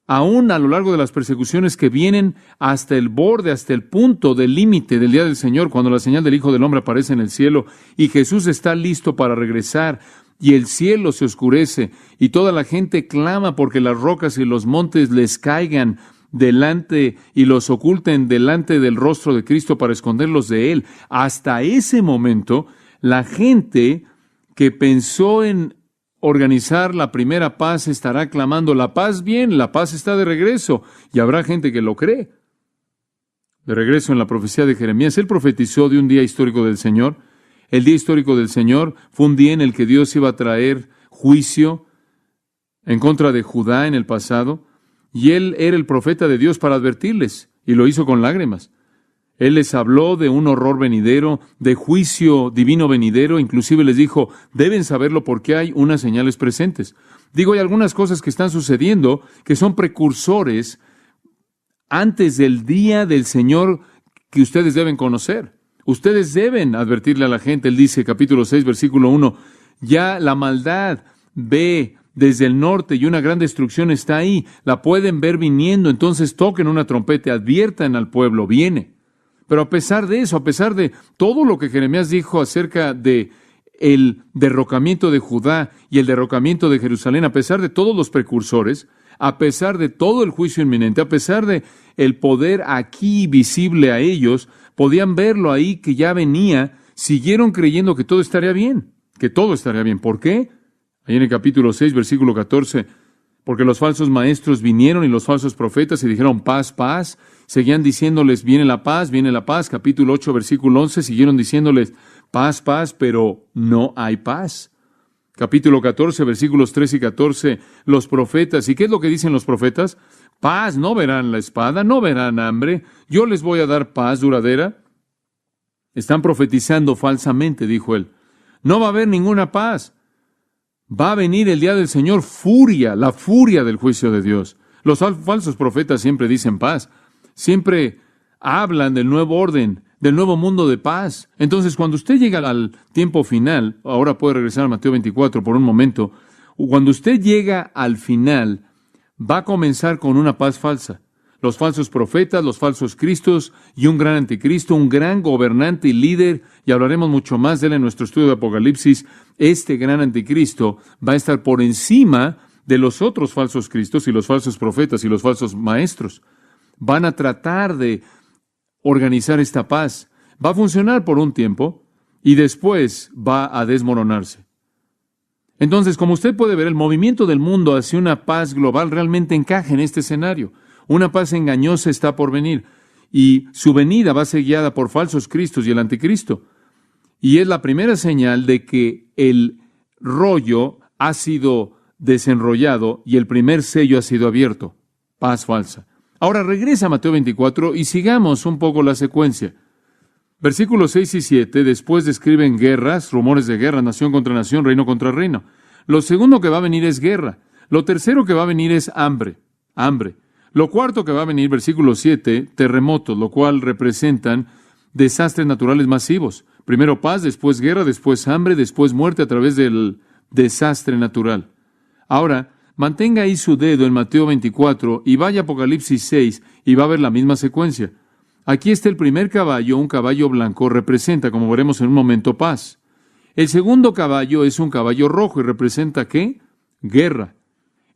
aún a lo largo de las persecuciones que vienen hasta el borde, hasta el punto del límite del día del Señor, cuando la señal del Hijo del Hombre aparece en el cielo y Jesús está listo para regresar y el cielo se oscurece y toda la gente clama porque las rocas y los montes les caigan delante y los oculten delante del rostro de Cristo para esconderlos de Él. Hasta ese momento, La gente que pensó en organizar la primera paz estará clamando la paz, bien, la paz está de regreso, y habrá gente que lo cree. De regreso en la profecía de Jeremías, él profetizó de un día histórico del Señor. El día histórico del Señor fue un día en el que Dios iba a traer juicio en contra de Judá en el pasado, y él era el profeta de Dios para advertirles, y lo hizo con lágrimas. Él les habló de un horror venidero, de juicio divino venidero, inclusive les dijo, deben saberlo porque hay unas señales presentes. Digo, hay algunas cosas que están sucediendo que son precursores antes del día del Señor que ustedes deben conocer. Ustedes deben advertirle a la gente. Él dice, capítulo 6, versículo 1, ya la maldad ve desde el norte y una gran destrucción está ahí. La pueden ver viniendo, entonces toquen una trompeta, adviertan al pueblo, viene. Pero a pesar de eso, a pesar de todo lo que Jeremías dijo acerca de el derrocamiento de Judá y el derrocamiento de Jerusalén, a pesar de todos los precursores, a pesar de todo el juicio inminente, a pesar de el poder aquí visible a ellos, podían verlo ahí que ya venía, siguieron creyendo que todo estaría bien, que todo estaría bien. ¿Por qué? Ahí en el capítulo 6, versículo 14, porque los falsos maestros vinieron y los falsos profetas y dijeron paz, paz. Seguían diciéndoles, viene la paz, viene la paz. Capítulo 8, versículo 11, siguieron diciéndoles, paz, paz, pero no hay paz. Capítulo 14, versículos 13 y 14, los profetas. ¿Y qué es lo que dicen los profetas? Paz, no verán la espada, no verán hambre. Yo les voy a dar paz duradera. Están profetizando falsamente, dijo él. No va a haber ninguna paz. Va a venir el día del Señor, furia, la furia del juicio de Dios. Los falsos profetas siempre dicen paz. Siempre hablan del nuevo orden, del nuevo mundo de paz. Entonces, cuando usted llega al tiempo final, ahora puede regresar a Mateo 24 por un momento, cuando usted llega al final, va a comenzar con una paz falsa. Los falsos profetas, los falsos cristos y un gran anticristo, un gran gobernante y líder, y hablaremos mucho más de él en nuestro estudio de Apocalipsis. Este gran anticristo va a estar por encima de los otros falsos cristos y los falsos profetas y los falsos maestros. Van a tratar de organizar esta paz. Va a funcionar por un tiempo y después va a desmoronarse. Entonces, como usted puede ver, el movimiento del mundo hacia una paz global realmente encaja en este escenario. Una paz engañosa está por venir y su venida va a ser guiada por falsos cristos y el anticristo. Y es la primera señal de que el rollo ha sido desenrollado y el primer sello ha sido abierto. Paz falsa. Ahora regresa a Mateo 24 y sigamos un poco la secuencia. Versículos 6 y 7, después describen guerras, rumores de guerra, nación contra nación, reino contra reino. Lo segundo que va a venir es guerra. Lo tercero que va a venir es hambre. Hambre. Lo cuarto que va a venir, versículo 7, terremotos, lo cual representan desastres naturales masivos. Primero paz, después guerra, después hambre, después muerte a través del desastre natural. Ahora, mantenga ahí su dedo en Mateo 24 y vaya a Apocalipsis 6 y va a ver la misma secuencia. Aquí está el primer caballo, un caballo blanco, representa, como veremos en un momento, paz. El segundo caballo es un caballo rojo y representa, ¿qué? Guerra.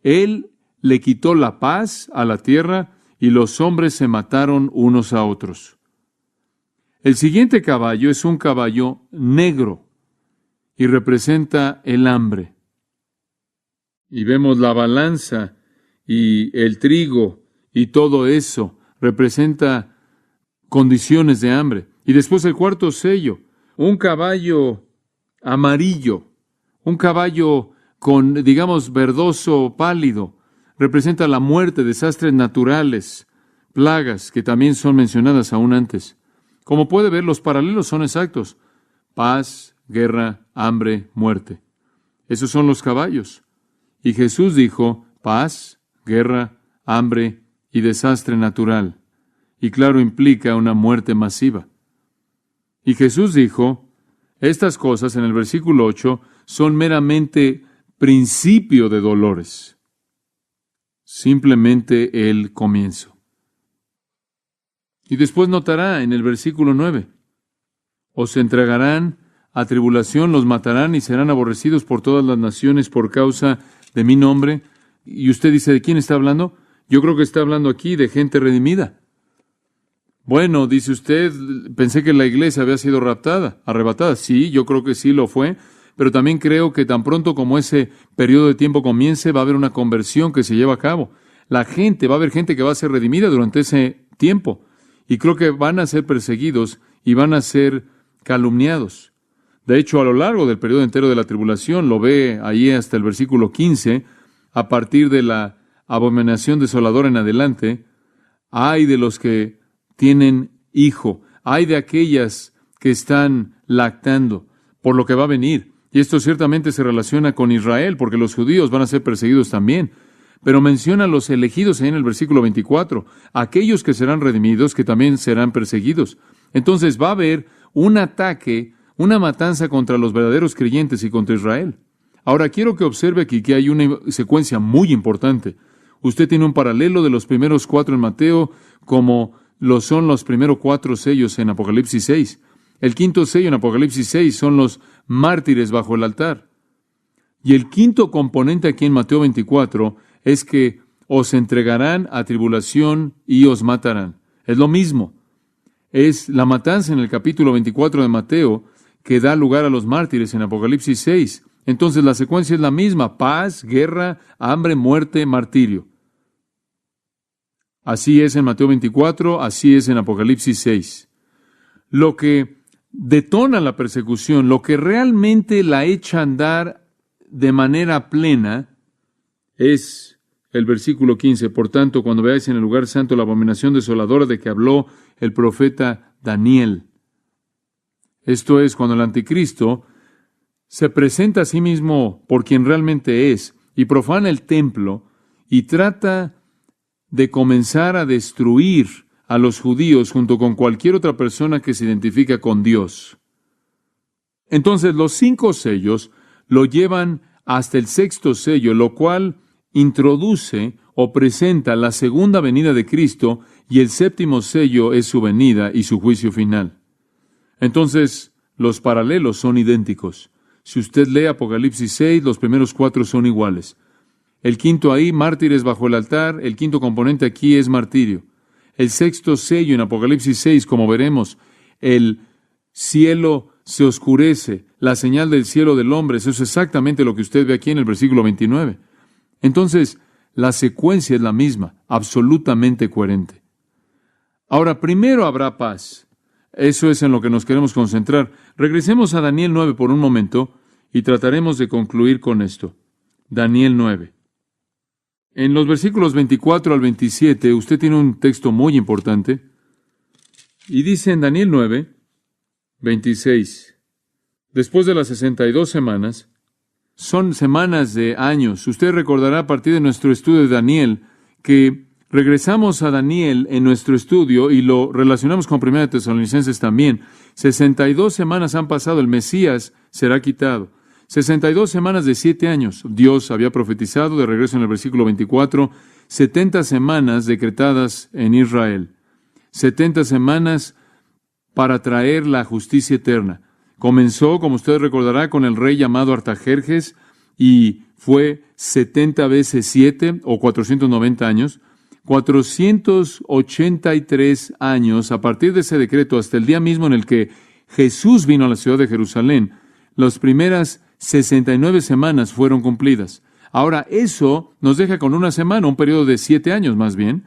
Él le quitó la paz a la tierra y los hombres se mataron unos a otros. El siguiente caballo es un caballo negro y representa el hambre. Y vemos la balanza y el trigo y todo eso representa condiciones de hambre. Y después el cuarto sello, un caballo amarillo, un caballo con, digamos, verdoso pálido, representa la muerte, desastres naturales, plagas que también son mencionadas aún antes. Como puede ver, los paralelos son exactos. Paz, guerra, hambre, muerte. Esos son los caballos. Y Jesús dijo, paz, guerra, hambre y desastre natural. Y claro, implica una muerte masiva. Y Jesús dijo, estas cosas en el versículo 8 son meramente principio de dolores. Simplemente el comienzo. Y después notará en el versículo 9, os entregarán a tribulación, los matarán y serán aborrecidos por todas las naciones por causa de mi nombre. Y usted dice, ¿de quién está hablando? Yo creo que está hablando aquí de gente redimida. Bueno, dice usted, pensé que la iglesia había sido arrebatada. Sí, yo creo que sí lo fue, pero también creo que tan pronto como ese periodo de tiempo comience, va a haber una conversión que se lleva a cabo. Va a haber gente que va a ser redimida durante ese tiempo. Y creo que van a ser perseguidos y van a ser calumniados. De hecho, a lo largo del periodo entero de la tribulación, lo ve ahí hasta el versículo 15, a partir de la abominación desoladora en adelante, hay de los que tienen hijo, hay de aquellas que están lactando por lo que va a venir. Y esto ciertamente se relaciona con Israel, porque los judíos van a ser perseguidos también. Pero menciona a los elegidos ahí en el versículo 24, aquellos que serán redimidos, que también serán perseguidos. Entonces va a haber un ataque, una matanza contra los verdaderos creyentes y contra Israel. Ahora quiero que observe aquí que hay una secuencia muy importante. Usted tiene un paralelo de los primeros 4 en Mateo, como lo son los primeros 4 sellos en Apocalipsis 6. El quinto sello en Apocalipsis 6 son los mártires bajo el altar. Y el quinto componente aquí en Mateo 24 es que os entregarán a tribulación y os matarán. Es lo mismo. Es la matanza en el capítulo 24 de Mateo que da lugar a los mártires en Apocalipsis 6. Entonces la secuencia es la misma: paz, guerra, hambre, muerte, martirio. Así es en Mateo 24, así es en Apocalipsis 6. Lo que detona la persecución, lo que realmente la echa a andar de manera plena, es el versículo 15. Por tanto, cuando veáis en el lugar santo la abominación desoladora de que habló el profeta Daniel. Esto es, cuando el anticristo se presenta a sí mismo por quien realmente es y profana el templo y trata de comenzar a destruir a los judíos junto con cualquier otra persona que se identifica con Dios. Entonces los 5 sellos lo llevan hasta el 6º sello, lo cual introduce o presenta la segunda venida de Cristo, y el 7º sello es su venida y su juicio final. Entonces, los paralelos son idénticos. Si usted lee Apocalipsis 6, los primeros 4 son iguales. El quinto ahí, mártires bajo el altar, el quinto componente aquí es martirio. El 6º sello en Apocalipsis 6, como veremos, el cielo se oscurece, la señal del cielo del hombre. Eso es exactamente lo que usted ve aquí en el versículo 29. Entonces, la secuencia es la misma, absolutamente coherente. Ahora, primero habrá paz. Eso es en lo que nos queremos concentrar. Regresemos a Daniel 9 por un momento y trataremos de concluir con esto. Daniel 9. En los versículos 24 al 27, usted tiene un texto muy importante. Y dice en Daniel 9, 26, después de las 62 semanas, son semanas de años. Usted recordará a partir de nuestro estudio de Daniel que regresamos a Daniel en nuestro estudio y lo relacionamos con 1 Tesalonicenses también. 62 semanas han pasado, el Mesías será quitado. 62 semanas de 7 años. Dios había profetizado, de regreso en el versículo 24, 70 semanas decretadas en Israel. 70 semanas para traer la justicia eterna. Comenzó, como usted recordará, con el rey llamado Artajerjes, y fue 70 veces 7, o 490 años. 483 años, a partir de ese decreto, hasta el día mismo en el que Jesús vino a la ciudad de Jerusalén, las primeras 69 semanas fueron cumplidas. Ahora, eso nos deja con una semana, un periodo de 7 años más bien.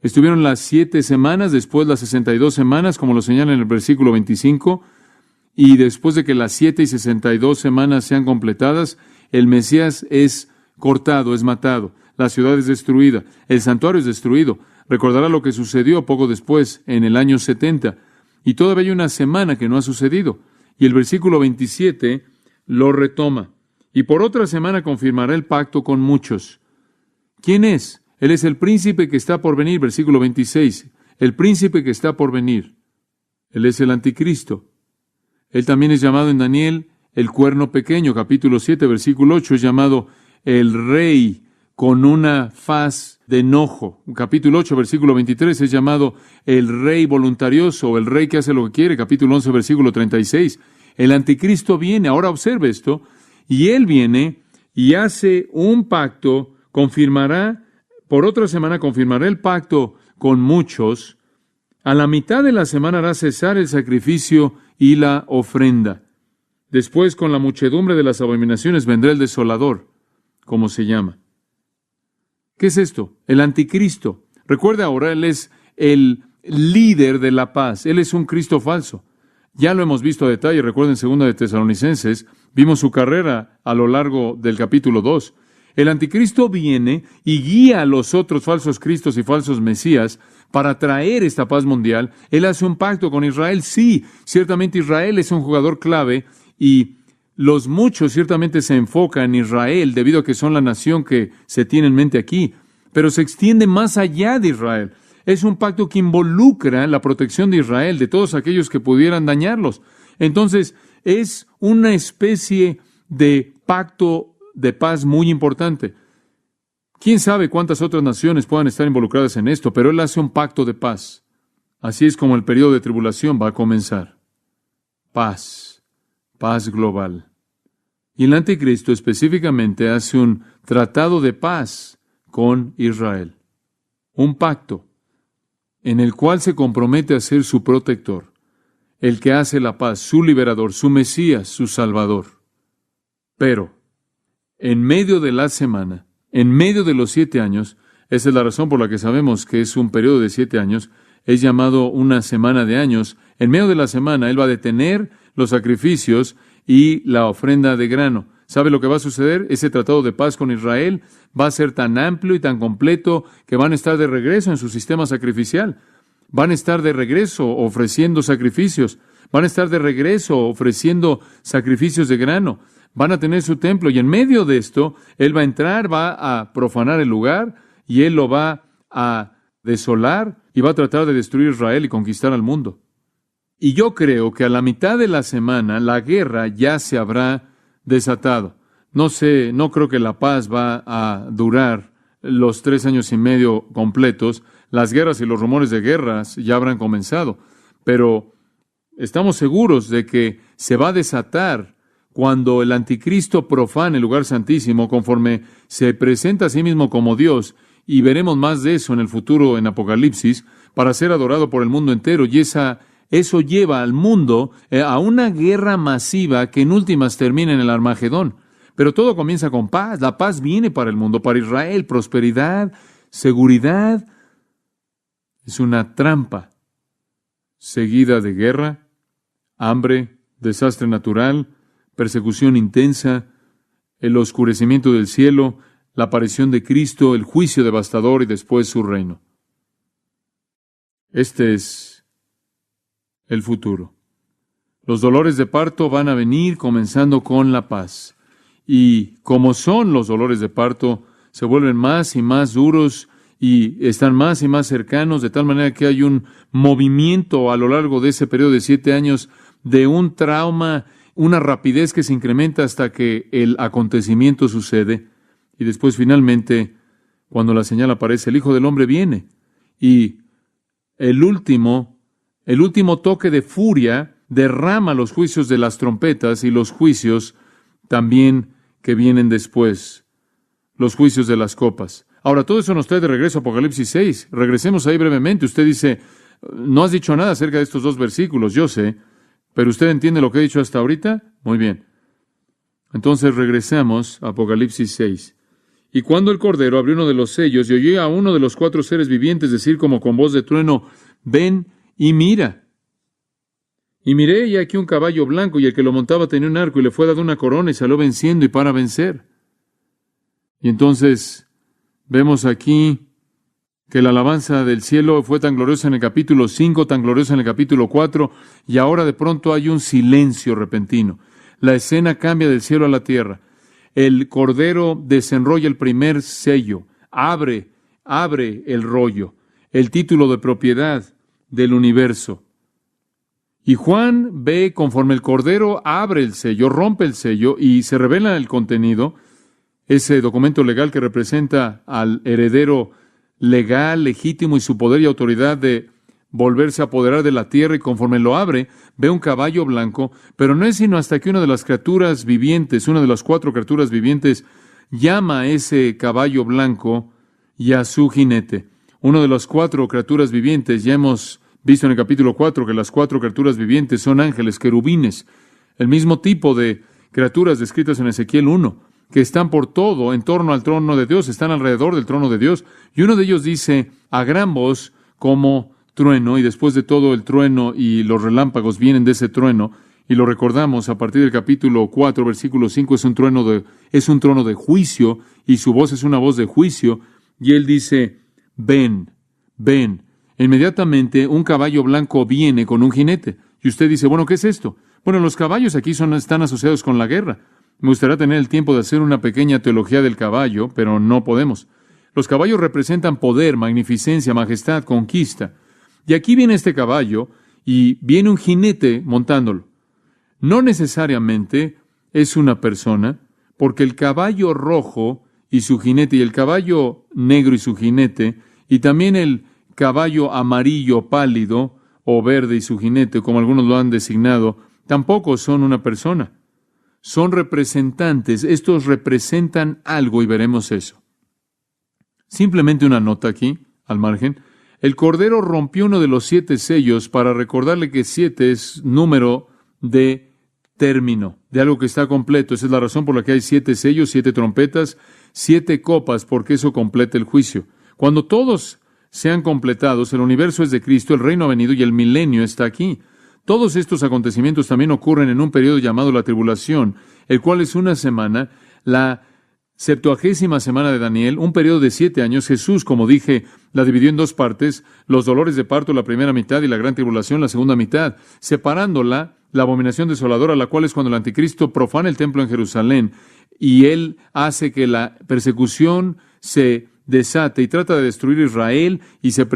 Estuvieron las 7 semanas, después las 62 semanas, como lo señala en el versículo 25, y después de que las 7 y 62 semanas sean completadas, el Mesías es cortado, es matado, la ciudad es destruida, el santuario es destruido. Recordará lo que sucedió poco después, en el año 70, y todavía hay una semana que no ha sucedido. Y el versículo 27 lo retoma. Y por otra semana confirmará el pacto con muchos. ¿Quién es? Él es el príncipe que está por venir, versículo 26. El príncipe que está por venir. Él es el anticristo. Él también es llamado en Daniel el cuerno pequeño, capítulo 7, versículo 8, es llamado el rey con una faz de enojo. Capítulo 8, versículo 23, es llamado el rey voluntarioso, o el rey que hace lo que quiere. Capítulo 11, versículo 36. El anticristo viene, ahora observe esto, y él viene y hace un pacto, por otra semana confirmará el pacto con muchos, A la mitad de la semana hará cesar el sacrificio y la ofrenda. Después, con la muchedumbre de las abominaciones, vendrá el desolador, como se llama. ¿Qué es esto? El anticristo. Recuerda ahora, él es el líder de la paz. Él es un Cristo falso. Ya lo hemos visto a detalle. Recuerden, en 2 de Tesalonicenses, vimos su carrera a lo largo del capítulo 2. El anticristo viene y guía a los otros falsos cristos y falsos mesías para traer esta paz mundial. Él hace un pacto con Israel. Sí, ciertamente Israel es un jugador clave y los muchos ciertamente se enfocan en Israel debido a que son la nación que se tiene en mente aquí, pero se extiende más allá de Israel. Es un pacto que involucra la protección de Israel, de todos aquellos que pudieran dañarlos. Entonces, es una especie de pacto de paz muy importante. ¿Quién sabe cuántas otras naciones puedan estar involucradas en esto? Pero él hace un pacto de paz. Así es como el periodo de tribulación va a comenzar. Paz. Paz global. Y el anticristo específicamente hace un tratado de paz con Israel. Un pacto en el cual se compromete a ser su protector, el que hace la paz, su liberador, su Mesías, su Salvador. Pero, en medio de la semana, en medio de los 7 años, esa es la razón por la que sabemos que es un periodo de 7 años, es llamado una semana de años. En medio de la semana, Él va a detener los sacrificios y la ofrenda de grano. ¿Sabe lo que va a suceder? Ese tratado de paz con Israel va a ser tan amplio y tan completo que van a estar de regreso en su sistema sacrificial. Van a estar de regreso ofreciendo sacrificios. Van a estar de regreso ofreciendo sacrificios de grano. Van a tener su templo y en medio de esto, Él va a entrar, va a profanar el lugar y Él lo va a desolar y va a tratar de destruir Israel y conquistar al mundo. Y yo creo que a la mitad de la semana la guerra ya se habrá desatado. No creo que la paz va a durar los 3 años y medio completos. Las guerras y los rumores de guerras ya habrán comenzado, pero estamos seguros de que se va a desatar cuando el anticristo profane el lugar santísimo conforme se presenta a sí mismo como Dios, y veremos más de eso en el futuro en Apocalipsis, para ser adorado por el mundo entero, y eso lleva al mundo a una guerra masiva que en últimas termina en el Armagedón. Pero todo comienza con paz. La paz viene para el mundo, para Israel, prosperidad, seguridad. Es una trampa seguida de guerra, hambre, desastre natural, persecución intensa, el oscurecimiento del cielo, la aparición de Cristo, el juicio devastador y después su reino. Este es el futuro. Los dolores de parto van a venir comenzando con la paz. Y como son los dolores de parto, se vuelven más y más duros y están más y más cercanos, de tal manera que hay un movimiento a lo largo de ese periodo de 7 años de un trauma, una rapidez que se incrementa hasta que el acontecimiento sucede. Y después finalmente, cuando la señal aparece, el Hijo del Hombre viene. Y el último toque de furia derrama los juicios de las trompetas y los juicios también que vienen después, los juicios de las copas. Ahora, todo eso nos trae de regreso a Apocalipsis 6. Regresemos ahí brevemente. Usted dice, no has dicho nada acerca de estos 2 versículos, yo sé, pero ¿usted entiende lo que he dicho hasta ahorita? Muy bien. Entonces regresamos a Apocalipsis 6. Y cuando el Cordero abrió uno de los sellos y oyó a uno de los 4 seres vivientes decir como con voz de trueno, ven y mira. Y miré, y aquí un caballo blanco, y el que lo montaba tenía un arco, y le fue dado una corona, y salió venciendo y para vencer. Y entonces vemos aquí que la alabanza del cielo fue tan gloriosa en el capítulo 5, tan gloriosa en el capítulo 4, y ahora de pronto hay un silencio repentino. La escena cambia del cielo a la tierra. El Cordero desenrolla el primer sello, abre el rollo, el título de propiedad del universo. Y Juan ve conforme el Cordero abre el sello, rompe el sello y se revela el contenido, ese documento legal que representa al heredero legal, legítimo y su poder y autoridad de volverse a apoderar de la tierra, y conforme lo abre, ve un caballo blanco, pero no es sino hasta que una de las criaturas vivientes, una de las 4 criaturas vivientes, llama a ese caballo blanco y a su jinete. Uno de las 4 criaturas vivientes, ya hemos visto en el capítulo 4 que las 4 criaturas vivientes son ángeles, querubines, el mismo tipo de criaturas descritas en Ezequiel 1, que están por todo en torno al trono de Dios, están alrededor del trono de Dios, y uno de ellos dice a gran voz como trueno, y después de todo el trueno y los relámpagos vienen de ese trueno, y lo recordamos a partir del capítulo 4, versículo 5, es un trono de juicio, y su voz es una voz de juicio, y él dice, ven, ven. Inmediatamente un caballo blanco viene con un jinete, y usted dice, bueno, ¿qué es esto? Bueno, los caballos aquí están asociados con la guerra. Me gustaría tener el tiempo de hacer una pequeña teología del caballo, pero no podemos. Los caballos representan poder, magnificencia, majestad, conquista. Y aquí viene este caballo y viene un jinete montándolo. No necesariamente es una persona, porque el caballo rojo y su jinete, y el caballo negro y su jinete, y también el caballo amarillo pálido o verde y su jinete, como algunos lo han designado, tampoco son una persona. Son representantes, estos representan algo y veremos eso. Simplemente una nota aquí, al margen. El Cordero rompió uno de los 7 sellos para recordarle que 7 es número de término, de algo que está completo. Esa es la razón por la que hay 7 sellos, 7 trompetas, 7 copas, porque eso completa el juicio. Cuando todos sean completados, el universo es de Cristo, el reino ha venido y el milenio está aquí. Todos estos acontecimientos también ocurren en un periodo llamado la tribulación, el cual es una semana, la 70ª semana de Daniel, un periodo de 7 años. Jesús, como dije, la dividió en 2 partes, los dolores de parto la primera mitad y la gran tribulación la segunda mitad, separándola, la abominación desoladora, la cual es cuando el anticristo profana el templo en Jerusalén, y él hace que la persecución se desate y trata de destruir Israel y se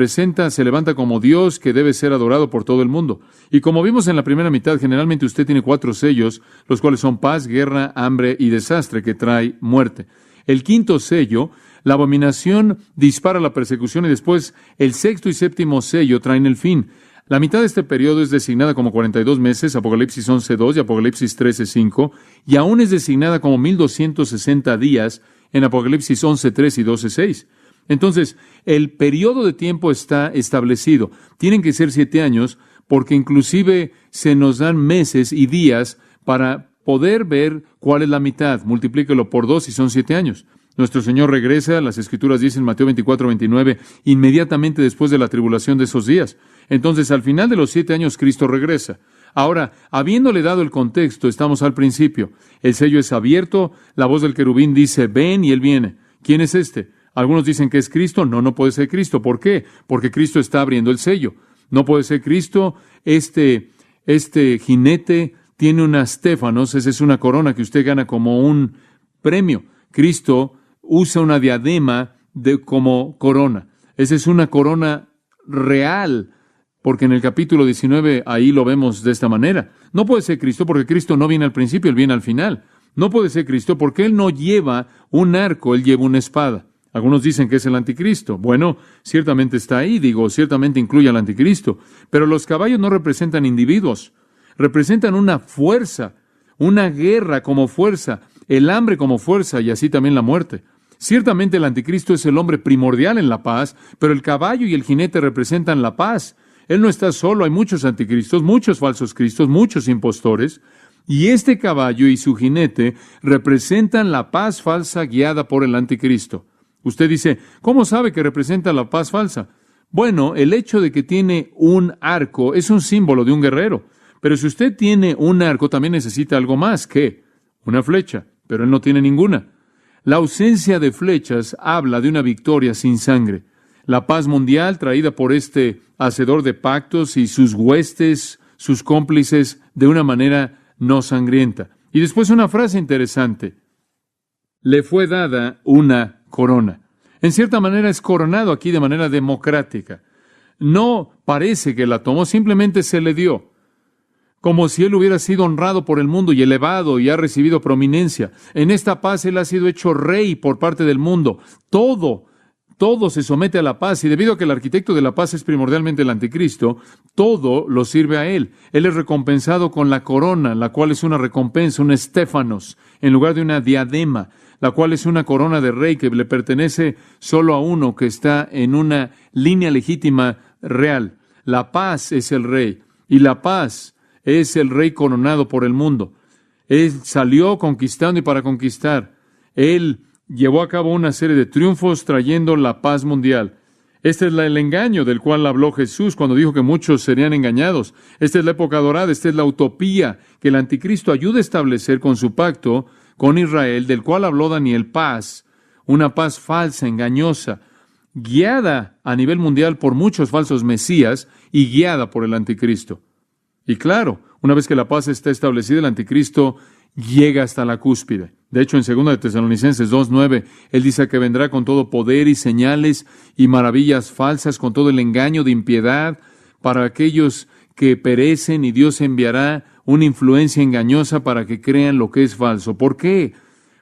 levanta como Dios que debe ser adorado por todo el mundo. Y como vimos en la primera mitad, generalmente usted tiene 4 sellos, los cuales son paz, guerra, hambre y desastre, que trae muerte. El 5º sello, la abominación dispara la persecución y después el 6º y 7º sello traen el fin. La mitad de este periodo es designada como 42 meses, Apocalipsis 11:2 y Apocalipsis 13:5, y aún es designada como 1260 días, en Apocalipsis 11:3 y 12:6. Entonces, el periodo de tiempo está establecido. Tienen que ser 7 años, porque inclusive se nos dan meses y días para poder ver cuál es la mitad. Multiplíquelo por 2 y son 7 años. Nuestro Señor regresa, las Escrituras dicen en Mateo 24:29, inmediatamente después de la tribulación de esos días. Entonces, al final de los 7 años, Cristo regresa. Ahora, habiéndole dado el contexto, estamos al principio. El sello es abierto, la voz del querubín dice, ven, y él viene. ¿Quién es este? Algunos dicen que es Cristo. No, no puede ser Cristo. ¿Por qué? Porque Cristo está abriendo el sello. No puede ser Cristo. Este jinete tiene unas téfanos, esa es una corona que usted gana como un premio. Cristo usa una diadema como corona. Esa es una corona real, porque en el capítulo 19 ahí lo vemos de esta manera. No puede ser Cristo porque Cristo no viene al principio, Él viene al final. No puede ser Cristo porque Él no lleva un arco, Él lleva una espada. Algunos dicen que es el anticristo. Bueno, ciertamente está ahí, ciertamente incluye al anticristo. Pero los caballos no representan individuos, representan una fuerza, una guerra como fuerza, el hambre como fuerza y así también la muerte. Ciertamente el anticristo es el hombre primordial en la paz, pero el caballo y el jinete representan la paz. Él no está solo, hay muchos anticristos, muchos falsos cristos, muchos impostores, y este caballo y su jinete representan la paz falsa guiada por el anticristo. Usted dice, ¿cómo sabe que representa la paz falsa? Bueno, el hecho de que tiene un arco es un símbolo de un guerrero, pero si usted tiene un arco también necesita algo más. ¿Qué? Una flecha, pero él no tiene ninguna. La ausencia de flechas habla de una victoria sin sangre. La paz mundial traída por este hacedor de pactos y sus huestes, sus cómplices, de una manera no sangrienta. Y después una frase interesante. Le fue dada una corona. En cierta manera es coronado aquí de manera democrática. No parece que la tomó, simplemente se le dio. Como si él hubiera sido honrado por el mundo y elevado y ha recibido prominencia. En esta paz él ha sido hecho rey por parte del mundo. Todo se somete a la paz, y debido a que el arquitecto de la paz es primordialmente el anticristo, todo lo sirve a él. Él es recompensado con la corona, la cual es una recompensa, un estéfanos, en lugar de una diadema, la cual es una corona de rey que le pertenece solo a uno que está en una línea legítima real. La paz es el rey, y la paz es el rey coronado por el mundo. Él salió conquistando y para conquistar. Él llevó a cabo una serie de triunfos trayendo la paz mundial. Este es el engaño del cual habló Jesús cuando dijo que muchos serían engañados. Esta es la época dorada, esta es la utopía que el anticristo ayuda a establecer con su pacto con Israel, del cual habló Daniel, paz, una paz falsa, engañosa, guiada a nivel mundial por muchos falsos mesías y guiada por el anticristo. Y claro, una vez que la paz está establecida, el anticristo llega hasta la cúspide. De hecho, en 2 de Tesalonicenses 2:9, él dice que vendrá con todo poder y señales y maravillas falsas, con todo el engaño de impiedad para aquellos que perecen, y Dios enviará una influencia engañosa para que crean lo que es falso. ¿Por qué?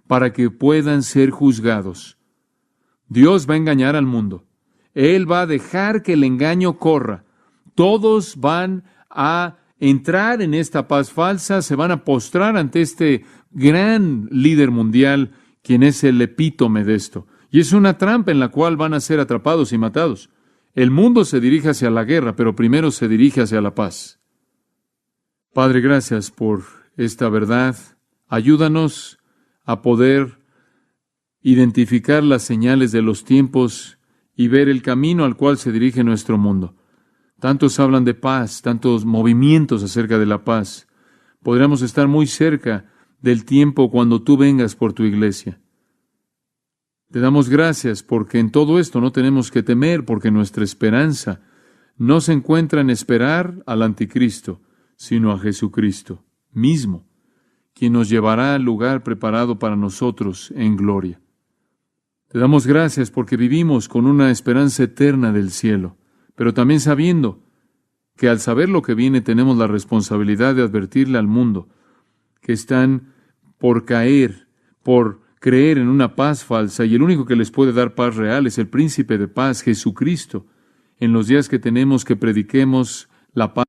Para que puedan ser juzgados. Dios va a engañar al mundo. Él va a dejar que el engaño corra. Todos van a entrar en esta paz falsa, se van a postrar ante este gran líder mundial, quien es el epítome de esto. Y es una trampa en la cual van a ser atrapados y matados. El mundo se dirige hacia la guerra, pero primero se dirige hacia la paz. Padre, gracias por esta verdad. Ayúdanos a poder identificar las señales de los tiempos y ver el camino al cual se dirige nuestro mundo. Tantos hablan de paz, tantos movimientos acerca de la paz. Podríamos estar muy cerca del tiempo cuando tú vengas por tu iglesia. Te damos gracias porque en todo esto no tenemos que temer, porque nuestra esperanza no se encuentra en esperar al anticristo, sino a Jesucristo mismo, quien nos llevará al lugar preparado para nosotros en gloria. Te damos gracias porque vivimos con una esperanza eterna del cielo, pero también sabiendo que al saber lo que viene tenemos la responsabilidad de advertirle al mundo que están por caer, por creer en una paz falsa, y el único que les puede dar paz real es el príncipe de paz, Jesucristo. En los días que tenemos que prediquemos la paz